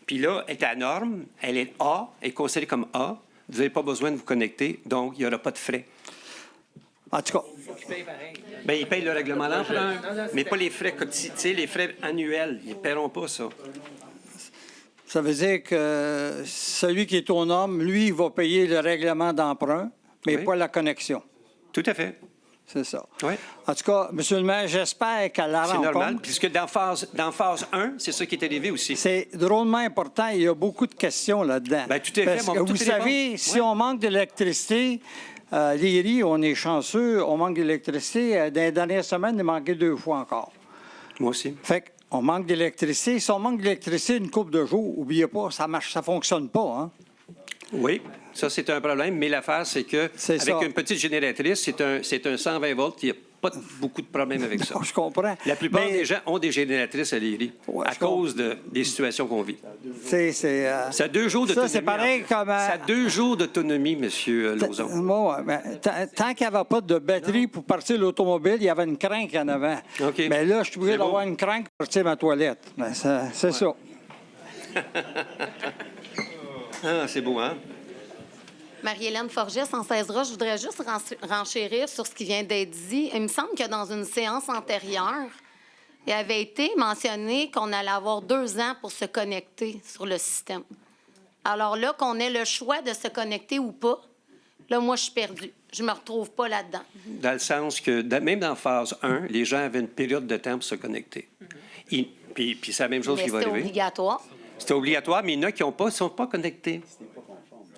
puis là, elle est à norme, elle est A, elle est considérée comme A, vous n'avez pas besoin de vous connecter, donc il n'y aura pas de frais. En tout cas... Bien, ils payent le règlement d'emprunt, mais pas les frais quotidiens, les frais annuels. Ils ne paieront pas ça. Ça veut dire que celui qui est aux normes, lui, il va payer le règlement d'emprunt, mais pas la connexion. Tout à fait. C'est ça. Oui. En tout cas, M. le maire, j'espère qu'à la rencontre... C'est normal, puisque dans phase 1, c'est ça qui est arrivé aussi. C'est drôlement important. Il y a beaucoup de questions là-dedans. Bien, tout à fait. Parce que vous savez, si on manque d'électricité, Léry, on est chanceux, on manque d'électricité. Dans les dernières semaines, il manquait 2 fois encore. Moi aussi. Fait qu'on manque d'électricité. Si on manque d'électricité une couple de jours, n'oubliez pas, ça marche, ça fonctionne pas, hein? Oui, ça, c'est un problème. Mais l'affaire, c'est que avec une petite génératrice, c'est un 120 volts. Il n'y a pas beaucoup de problèmes avec ça. Non, je comprends. La plupart des gens ont des génératrices à Léry à cause des situations qu'on vit. Ça a 2 jours d'autonomie. Ça, c'est pareil comme... Ça a 2 jours d'autonomie, M. Lauzon. Moi, tant qu'il n'y avait pas de batterie pour partir l'automobile, il y avait une cranque en avant. OK. Mais là, je suis obligé d'avoir une cranque pour partir ma toilette. C'est ça. Ah, c'est beau, hein? Marie-Hélène Forget, 116 Roches, je voudrais juste renchérir sur ce qui vient d'être dit. Il me semble que dans une séance antérieure, il avait été mentionné qu'on allait avoir 2 ans pour se connecter sur le système. Alors là, qu'on ait le choix de se connecter ou pas, là, moi, je suis perdue. Je ne me retrouve pas là-dedans. Dans le sens que, même dans phase 1, les gens avaient une période de temps pour se connecter. Puis c'est la même chose qui va arriver. C'était obligatoire. C'était obligatoire, mais il y en a qui ne sont pas connectés.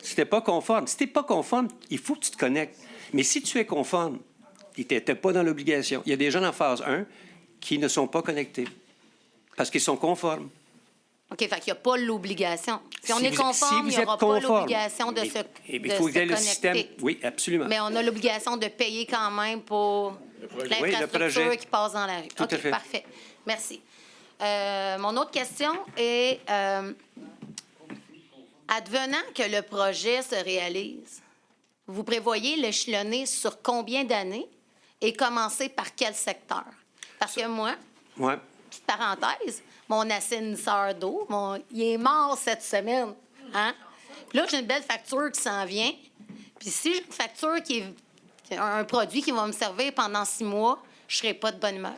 C'était pas conforme. Si tu n'es pas conforme, il faut que tu te connectes. Mais si tu es conforme, tu n'étais pas dans l'obligation. Il y a des gens en phase 1 qui ne sont pas connectés parce qu'ils sont conformes. OK, fait qu'il n'y a pas l'obligation. Si on Si est vous- conforme, si vous il n'y aura êtes pas conforme, l'obligation de mais- se il faut que le système. connecter. Oui, absolument. Mais on a l'obligation de payer quand même pour l'infrastructure projet. qui passe dans la rue. Tout à OK, fait. parfait. Merci. Mon autre question est, advenant que le projet se réalise, vous prévoyez l'échelonner sur combien d'années et commencer par quel secteur? Parce que moi, Ouais. petite parenthèse, mon assainisseur d'eau, il est mort cette semaine. Hein? Puis là, j'ai une belle facture qui s'en vient. Puis si j'ai une facture qui est un produit qui va me servir pendant 6 mois, je ne serai pas de bonne humeur.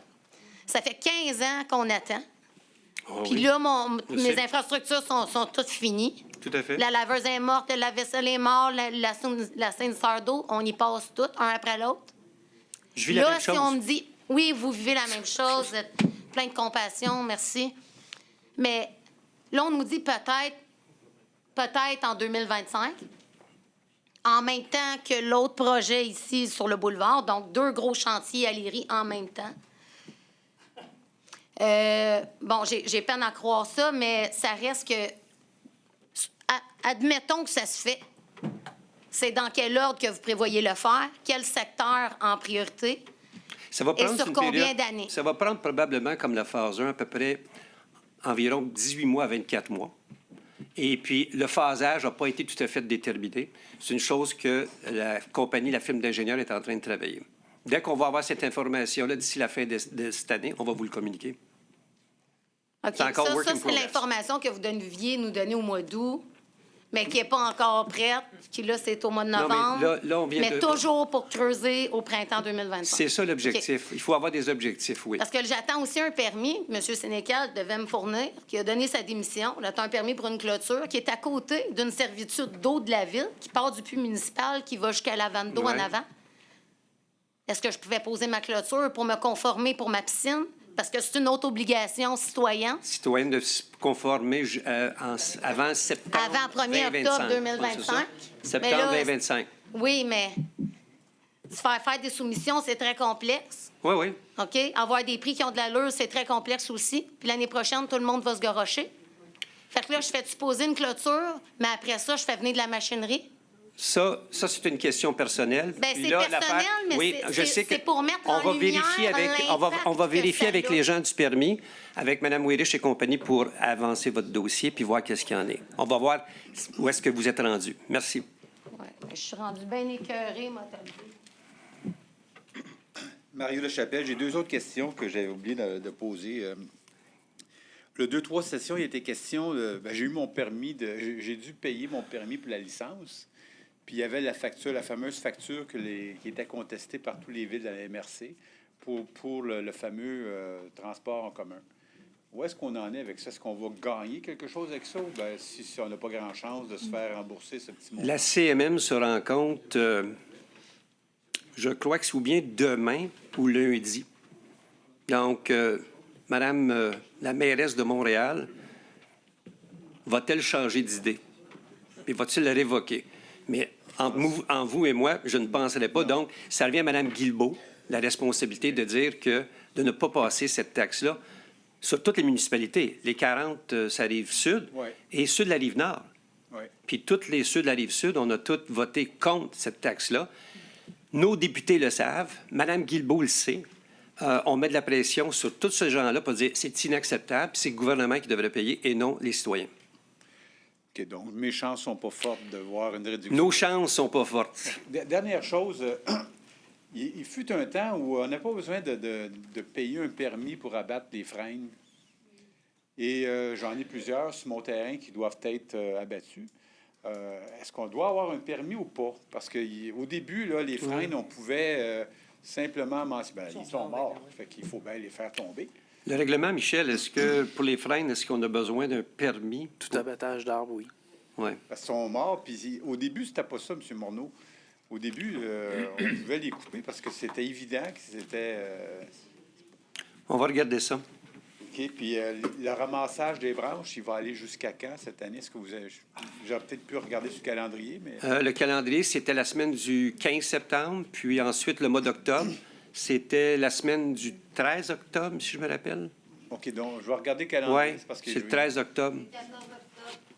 Ça fait 15 ans qu'on attend. Oh, Puis oui. là, Je mes sais. infrastructures sont toutes finies. Tout à fait. La laveuse est morte, la vaisselle est morte, la Sainte-Sœur d'eau, on y passe toutes, un après l'autre. Je vis la Là, même si chose. on me dit, oui, vous vivez la même chose, vous êtes plein de compassion, merci. Mais là, on nous dit peut-être en 2025, en même temps que l'autre projet ici sur le boulevard, donc 2 gros chantiers à Léry en même temps. Bon, j'ai peine à croire ça, mais ça reste que... Admettons que ça se fait. C'est dans quel ordre que vous prévoyez le faire? Quel secteur en priorité? Ça va prendre sur une combien période- d'années? Ça va prendre probablement, comme la phase 1, à peu près environ 18 mois à 24 mois. Et puis, le phasage n'a pas été tout à fait déterminé. C'est une chose que la compagnie, la firme d'ingénieurs est en train de travailler. Dès qu'on va avoir cette information-là, d'ici la fin de cette année, on va vous le communiquer. OK. C'est encore work in c'est progress. l'information que vous deviez nous donner au mois d'août, mais qui n'est pas encore prête, qui là, c'est au mois de Non, mais novembre. là, on vient mais de- toujours pour creuser au printemps 2025. C'est ça l'objectif. OK. Il faut avoir des objectifs, oui. Parce que j'attends aussi un permis, M. Sénécal devait me fournir, qui a donné sa démission. On attend un permis pour une clôture qui est à côté d'une servitude d'eau de la ville, qui part du puits municipal, qui va jusqu'à la vanne d'eau en Ouais. avant. Est-ce que je pouvais poser ma clôture pour me conformer pour ma piscine? Parce que c'est une autre obligation citoyenne. Citoyenne de se conformer avant septembre Avant 1er 2025. octobre Ouais, 2025. c'est ça. Septembre Mais là, 2025. Oui, mais se faire des soumissions, c'est très complexe. Oui, oui. OK? Avoir des prix qui ont de l'allure, c'est très complexe aussi. Puis l'année prochaine, tout le monde va se garrocher. Fait que là, je fais-tu poser une clôture, mais après ça, je fais venir de la machinerie? Ça c'est une question personnelle. Bien, Puis c'est là, personnel, l'affaire- mais oui, c'est- je c'est- sais que c'est pour mettre on en va lumière vérifier avec, on va l'impact vérifier que avec ça a. les gens du permis, avec Mme Weirich et compagnie, pour avancer votre dossier puis voir qu'est-ce qu'il y en est. On va voir où est-ce que vous êtes rendu. Merci. Ouais, je suis rendue bien écœurée, moi, t'as dit. Mario Lechapelle, j'ai 2 autres questions que j'avais oublié de poser. Le 2-3 sessions, il était question, j'ai eu mon permis, j'ai dû payer mon permis pour la licence. Puis il y avait la facture, la fameuse facture qui était contestée par tous les villes de la MRC pour le fameux transport en commun. Où est-ce qu'on en est avec ça? Est-ce qu'on va gagner quelque chose avec ça? Ou bien, si on n'a pas grand chance de se faire rembourser ce petit montant? La CMM se rend compte, je crois que c'est ou bien demain ou lundi. Donc, Madame la mairesse de Montréal, va-t-elle changer d'idée? Et va-t-il la révoquer? Mais en vous et moi, je ne penserais pas. Donc, ça revient à Mme Guilbeault, la responsabilité de dire que de ne pas passer cette taxe-là sur toutes les municipalités. Les 40, ça rive sud Ouais. et ceux de la rive nord. Ouais. Puis toutes les ceux de la rive sud, on a tous voté contre cette taxe-là. Nos députés le savent. Mme Guilbeault le sait. On met de la pression sur tous ces gens-là pour dire c'est inacceptable, c'est le gouvernement qui devrait payer et non les citoyens. OK, donc mes chances sont pas fortes de voir une réduction. Nos chances sont pas fortes. Dernière chose, il fut un temps où on n'a pas besoin de payer un permis pour abattre les freins. Et j'en ai plusieurs sur mon terrain qui doivent être abattus. Est-ce qu'on doit avoir un permis ou pas? Parce qu'au début, là, les freins, on pouvait simplement mentionner. Ils sont morts, fait qu'il faut bien les faire tomber. Le règlement, Michel, est-ce que pour les freins, est-ce qu'on a besoin d'un permis? Tout abattage d'arbres, oui. Oui. Parce qu'ils sont morts, puis au début, c'était pas ça, M. Morneau. Au début, on pouvait les couper parce que c'était évident que c'était... On va regarder ça. OK, puis le ramassage des branches, il va aller jusqu'à quand cette année? Est-ce que vous avez... J'aurais peut-être pu regarder sur le calendrier, mais... Le calendrier, c'était la semaine du 15 septembre, puis ensuite le mois d'octobre. C'était la semaine du 13 octobre, si je me rappelle. OK, donc je vais regarder le calendrier. Oui, parce que c'est le 13 octobre.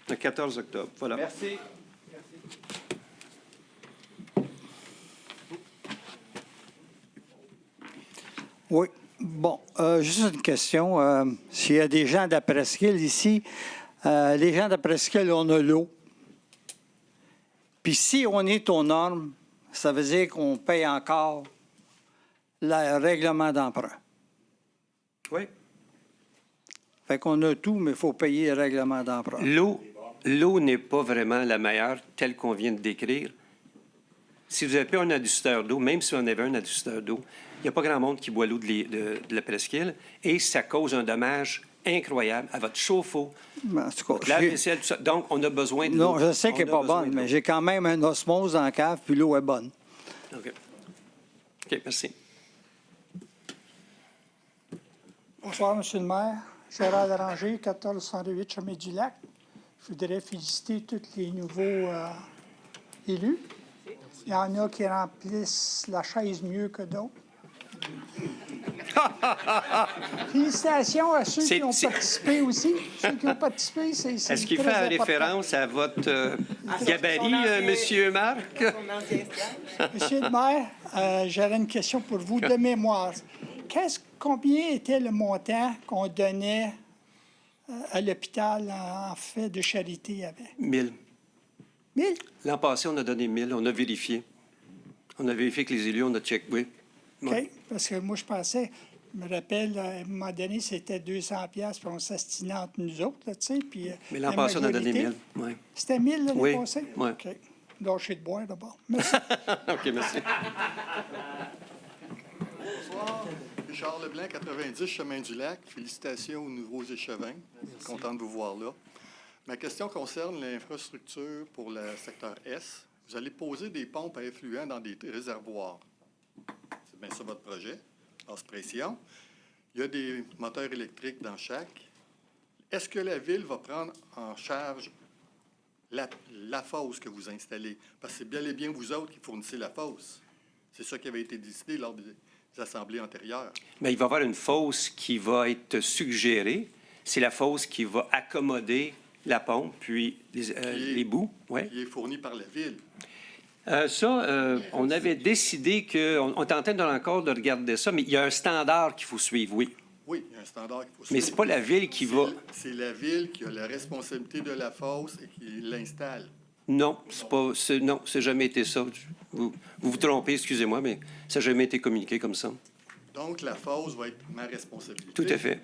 Le 14 octobre, voilà. Merci. Oui. Bon, juste une question. S'il y a des gens d'après-skill ici, les gens d'après-skill, on a l'eau. Puis si on est aux normes, ça veut dire qu'on paye encore le règlement d'emprunt. Oui. Fait qu'on a tout, mais il faut payer le règlement d'emprunt. L'eau n'est pas vraiment la meilleure telle qu'on vient de décrire. Si vous n'avez pas un adducteur d'eau, même si on avait un adducteur d'eau, il n'y a pas grand monde qui boit l'eau de la presqu'île et ça cause un dommage incroyable à votre chauffe-eau, En tout cas, la j'ai- vaisselle, tout ça. Donc, on a besoin de non, l'eau. je sais qu'elle n'est pas bonne, mais j'ai quand même un osmose en cave, puis l'eau est bonne. OK. OK, merci. Bonsoir, Monsieur le maire. Gérard Déranger, 1408 Chemin du Lac. Je voudrais féliciter tous les nouveaux élus. Il y en a qui remplissent la chaise mieux que d'autres. Félicitations à ceux qui ont participé aussi. Ceux qui ont participé, c'est Est-ce qu'il très fait important. référence à votre gabarit, Monsieur Marc? Monsieur le maire, j'aurais une question pour vous de mémoire. Combien était le montant qu'on donnait à l'hôpital en fait de charité avec? 1000. 1000? L'an passé, on a donné 1000. On a vérifié. On a vérifié que les élus, on a checké. Oui. Ouais. OK. Parce que moi, je pensais, je me rappelle, à un moment donné, c'était 200$, puis on s'astinait entre nous autres, là, tu sais. Puis, Mais l'an la passé, on a donné majorité- 1000. Ouais. C'était 1000 l'année Oui. passée? Ouais. OK. Donc, je suis de boire d'abord. Merci. OK, merci. Bonsoir. Richard Leblanc, 90, Chemin du Lac. Félicitations aux nouveaux échevins. Content de vous voir là. Ma question concerne l'infrastructure pour le secteur S. Vous allez poser des pompes à effluents dans des réservoirs. C'est bien ça votre projet, basse pression. Il y a des moteurs électriques dans chaque. Est-ce que la Ville va prendre en charge la fosse que vous installez? Parce que c'est bel et bien vous autres qui fournissez la fosse. C'est ça qui avait été décidé lors des assemblées antérieures. Mais il va y avoir une fosse qui va être suggérée. C'est la fosse qui va accommoder la pompe, puis les bouts. Ouais. Qui est fournie par la Ville. On avait décidé on tentait encore de regarder ça, mais il y a un standard qu'il faut suivre, oui. Oui, il y a un standard qu'il faut Mais suivre. c'est pas la Ville qui va... C'est la Ville qui a la responsabilité de la fosse et qui l'installe. Non, non, ça n'a jamais été ça. Vous trompez, excusez-moi, mais ça n'a jamais été communiqué comme ça. Donc, la fosse va être ma responsabilité. Tout à fait.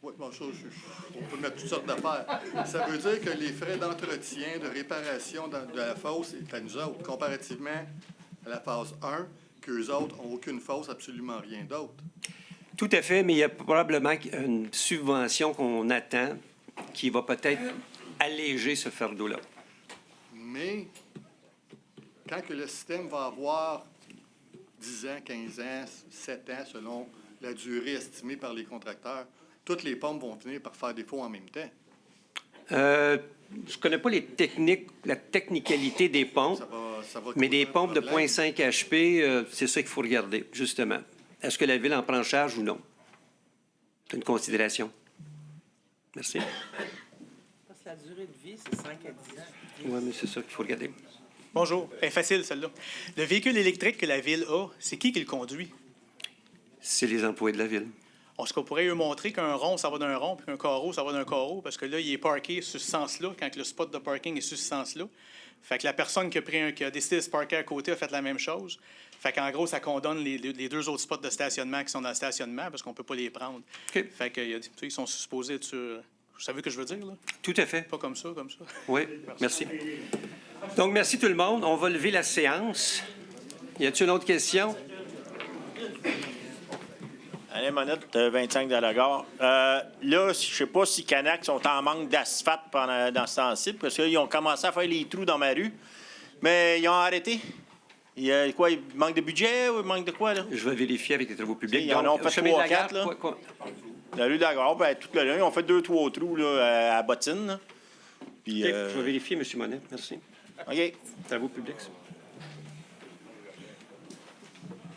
Oui, bon, ça, on peut mettre toutes sortes d'affaires. Ça veut dire que les frais d'entretien, de réparation de la fosse, c'est à nous autres, comparativement à la phase 1, qu'eux autres n'ont aucune fosse, absolument rien d'autre. Tout à fait, mais il y a probablement une subvention qu'on attend qui va peut-être alléger ce fardeau-là. Mais quand que le système va avoir 10 ans, 15 ans, 7 ans, selon la durée estimée par les contracteurs, toutes les pompes vont finir par faire défaut en même temps. Je ne connais pas la technicalité des pompes, Ça va mais des causer un pompes de problème. 0.5 HP, c'est ça qu'il faut regarder, justement. Est-ce que la Ville en prend en charge ou non? C'est une considération. Merci. Parce que la durée de vie, c'est 5 à 10 ans. Oui, mais c'est ça qu'il faut regarder. Bonjour. Bien facile, celle-là. Le véhicule électrique que la Ville a, c'est qui le conduit? C'est les employés de la Ville. Est-ce qu'on pourrait eux montrer qu'un rond, ça va d'un rond, puis qu'un carreau, ça va d'un carreau? Parce que là, il est parké sur ce sens-là, quand le spot de parking est sur ce sens-là. Fait que la personne qui a décidé de se parker à côté a fait la même chose. Fait qu'en gros, ça condamne les deux autres spots de stationnement qui sont dans le stationnement parce qu'on ne peut pas les prendre. Fait que, ils sont supposés être sur... Vous savez ce que je veux dire, là? Tout à fait. Pas comme ça, comme ça. Oui, merci. Donc, merci tout le monde. On va lever la séance. Y a-t-il une autre question? Alain Monette, 25 de la gare. Là, je ne sais pas si Canac sont en manque d'asphalte dans ce temps-ci, parce qu'ils ont commencé à faire les trous dans ma rue, mais ils ont arrêté. Il y a quoi? Il manque de budget ou il manque de quoi, là? Je vais vérifier avec les travaux publics. Ils en ont fait chemin de la 3-4, gare, là. quoi? La rue de la gare, ben, tout le long, ils ont fait 2-3 trous là, à Bottine. Là. Puis, OK, je vais vérifier, M. Monnet. Merci. OK. Travaux publics.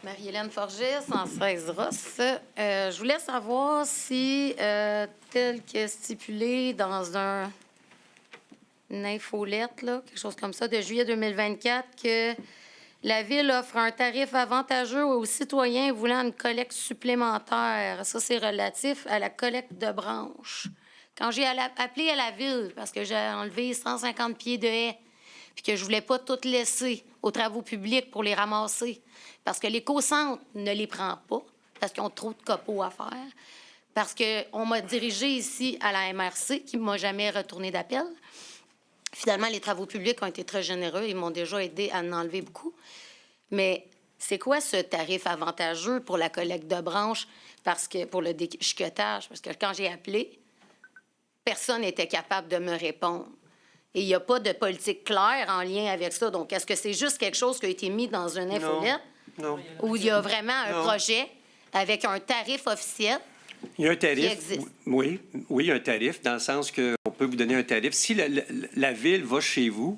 Marie-Hélène Forget, 116 Ross. Je voulais savoir si, tel que stipulé dans une infolette, là, quelque chose comme ça, de juillet 2024, que la Ville offre un tarif avantageux aux citoyens voulant une collecte supplémentaire. Ça, c'est relatif à la collecte de branches. Quand j'ai appelé à la Ville, parce que j'ai enlevé 150 pieds de haies, puis que je voulais pas tout laisser aux travaux publics pour les ramasser, parce que l'éco-centre ne les prend pas, parce qu'ils ont trop de copeaux à faire, parce qu'on m'a dirigé ici à la MRC, qui ne m'a jamais retourné d'appel. Finalement, les travaux publics ont été très généreux. Ils m'ont déjà aidé à en enlever beaucoup. Mais c'est quoi ce tarif avantageux pour la collecte de branches pour le déchiquetage? Parce que quand j'ai appelé, personne n'était capable de me répondre. Et il n'y a pas de politique claire en lien avec ça. Donc, est-ce que c'est juste quelque chose qui a été mis dans une infolette? Non. Ou il y a vraiment un projet avec un tarif officiel? Il y a un tarif. Qui existe. Oui, il y a un tarif, dans le sens qu'on peut vous donner un tarif. Si la ville va chez vous,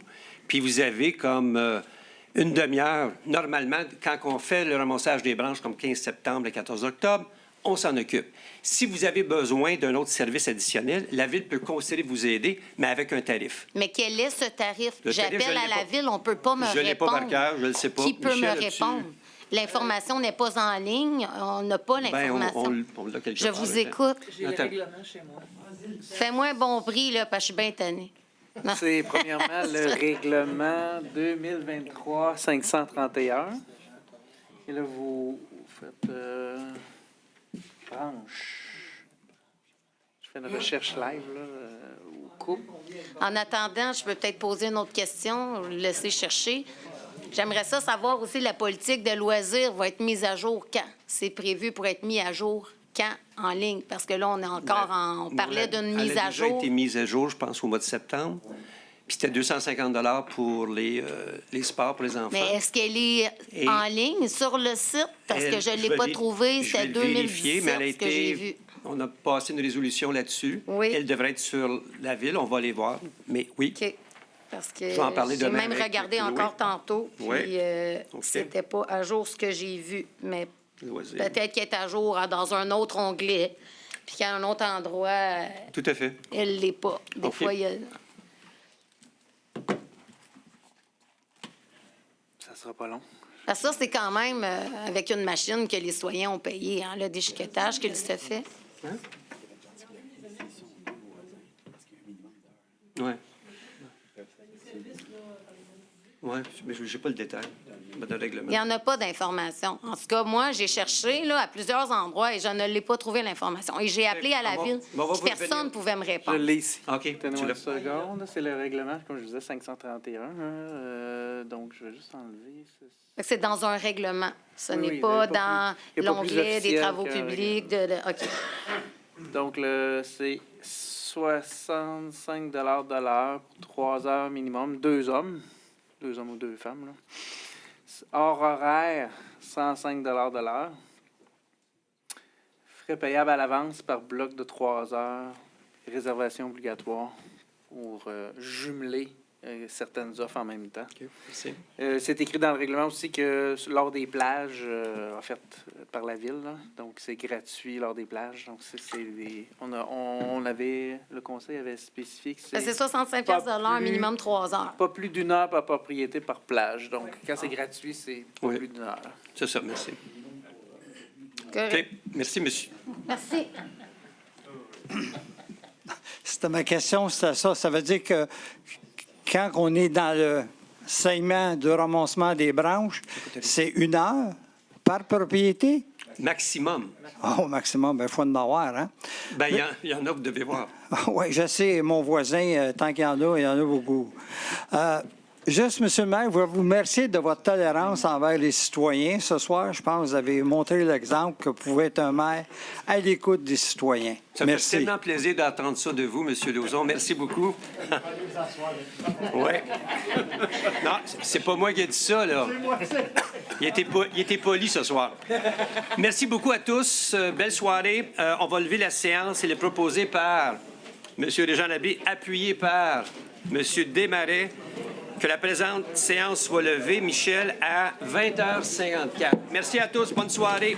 puis vous avez comme une demi-heure, normalement, quand on fait le ramassage des branches, comme 15 septembre et 14 octobre, on s'en occupe. Si vous avez besoin d'un autre service additionnel, la ville peut considérer vous aider, mais avec un tarif. Mais quel est ce tarif? Le tarif, J'appelle à la ville, on ne peut pas me répondre. Je ne l'ai pas par cœur, je ne le sais pas. Qui peut Michel, me répondre? L'information n'est pas en ligne. On n'a pas l'information. On l'a quelque Je part, vous là. écoute. J'ai le règlement chez moi. Fais-moi un bon prix, là, parce que je suis bien tannée. C'est premièrement le règlement 2023-531. Et là, vous faites branche. Je fais une recherche live, là, ou coupe. En attendant, je peux peut-être poser une autre question, laisser chercher. J'aimerais ça savoir aussi, la politique de loisirs va être mise à jour quand? C'est prévu pour être mis à jour quand en ligne? Parce que là, on est encore on parlait d'une mise à jour. Elle a déjà été mise à jour, je pense, au mois de septembre. Puis c'était 250 $ pour les sports pour les enfants. Mais est-ce qu'elle est en ligne sur le site? Parce que je ne l'ai pas trouvée. C'était 2017 mais elle a ce que j'ai vu. été, on a passé une résolution là-dessus. Oui. Elle devrait être sur la ville. On va aller voir. Mais oui. OK. Parce que Je vais en parler j'ai demain même avec regardé Chloé. encore tantôt. Puis Oui. OK. c'était pas à jour ce que j'ai vu. Mais Loisirs. peut-être qu'elle est à jour dans un autre onglet. Puis qu'à un autre endroit, Tout à fait. elle ne l'est pas. Des OK. fois, il y a... Ça sera pas long. Parce que ça, c'est quand même avec une machine que les citoyens ont payé, hein, le déchiquetage qu'il se fait. Oui. Oui, mais je n'ai pas le détail de règlement. Il n'y en a pas d'information. En tout cas, moi, j'ai cherché là, à plusieurs endroits et je ne l'ai pas trouvé l'information. Et j'ai appelé à la ville. Personne ne pouvait me Je répondre. l'ai ici. OK. Donnez-moi une seconde. C'est le règlement, comme je disais, 531. Donc, je vais juste enlever. Fait que c'est dans un règlement. Ce Oui, n'est oui, pas il y a dans il y a pas plus l'onglet des officiel travaux qu'un publics. OK. Donc, c'est 65 de l'heure pour 3 heures minimum. 2 hommes. 2 hommes ou 2 femmes. Là. Hors horaire, 105 de l'heure. Frais payables à l'avance par bloc de 3 heures. Réservation obligatoire pour jumeler certaines offres en même temps. OK, merci. C'est écrit dans le règlement aussi que lors des plages offertes par la ville, là, donc c'est gratuit lors des plages. Donc on avait, le conseil avait spécifié que C'est 65 $ de l'heure, minimum 3 heures. pas plus d'1 heure par propriété par plage. Donc quand c'est gratuit, c'est pas Oui. plus d'1 heure. C'est ça, merci. Correct. OK, merci, monsieur. Merci. C'était ma question, c'était ça. Ça veut dire que quand on est dans le segment de ramassement des branches, c'est 1 heure par propriété? Maximum. Ah, au maximum, il faut en avoir, hein? Bien, il y en a, vous devez voir. Oui, je sais, mon voisin, tant qu'il y en a beaucoup. Juste, M. le maire, je veux vous remercier de votre tolérance envers les citoyens. Ce soir, je pense que vous avez montré l'exemple que vous pouvez être un maire à l'écoute des citoyens. Ça me fait Merci. tellement plaisir d'entendre ça de vous, M. Lauzon. Merci beaucoup. Oui. Non, c'est pas moi qui ai dit ça, là. Il était poli ce soir. Merci beaucoup à tous. Belle soirée. On va lever la séance. Elle est proposée par M. Régent-Labé, appuyé par M. Desmarais. Que la présente séance soit levée, Michel, à 20h54. Merci à tous. Bonne soirée.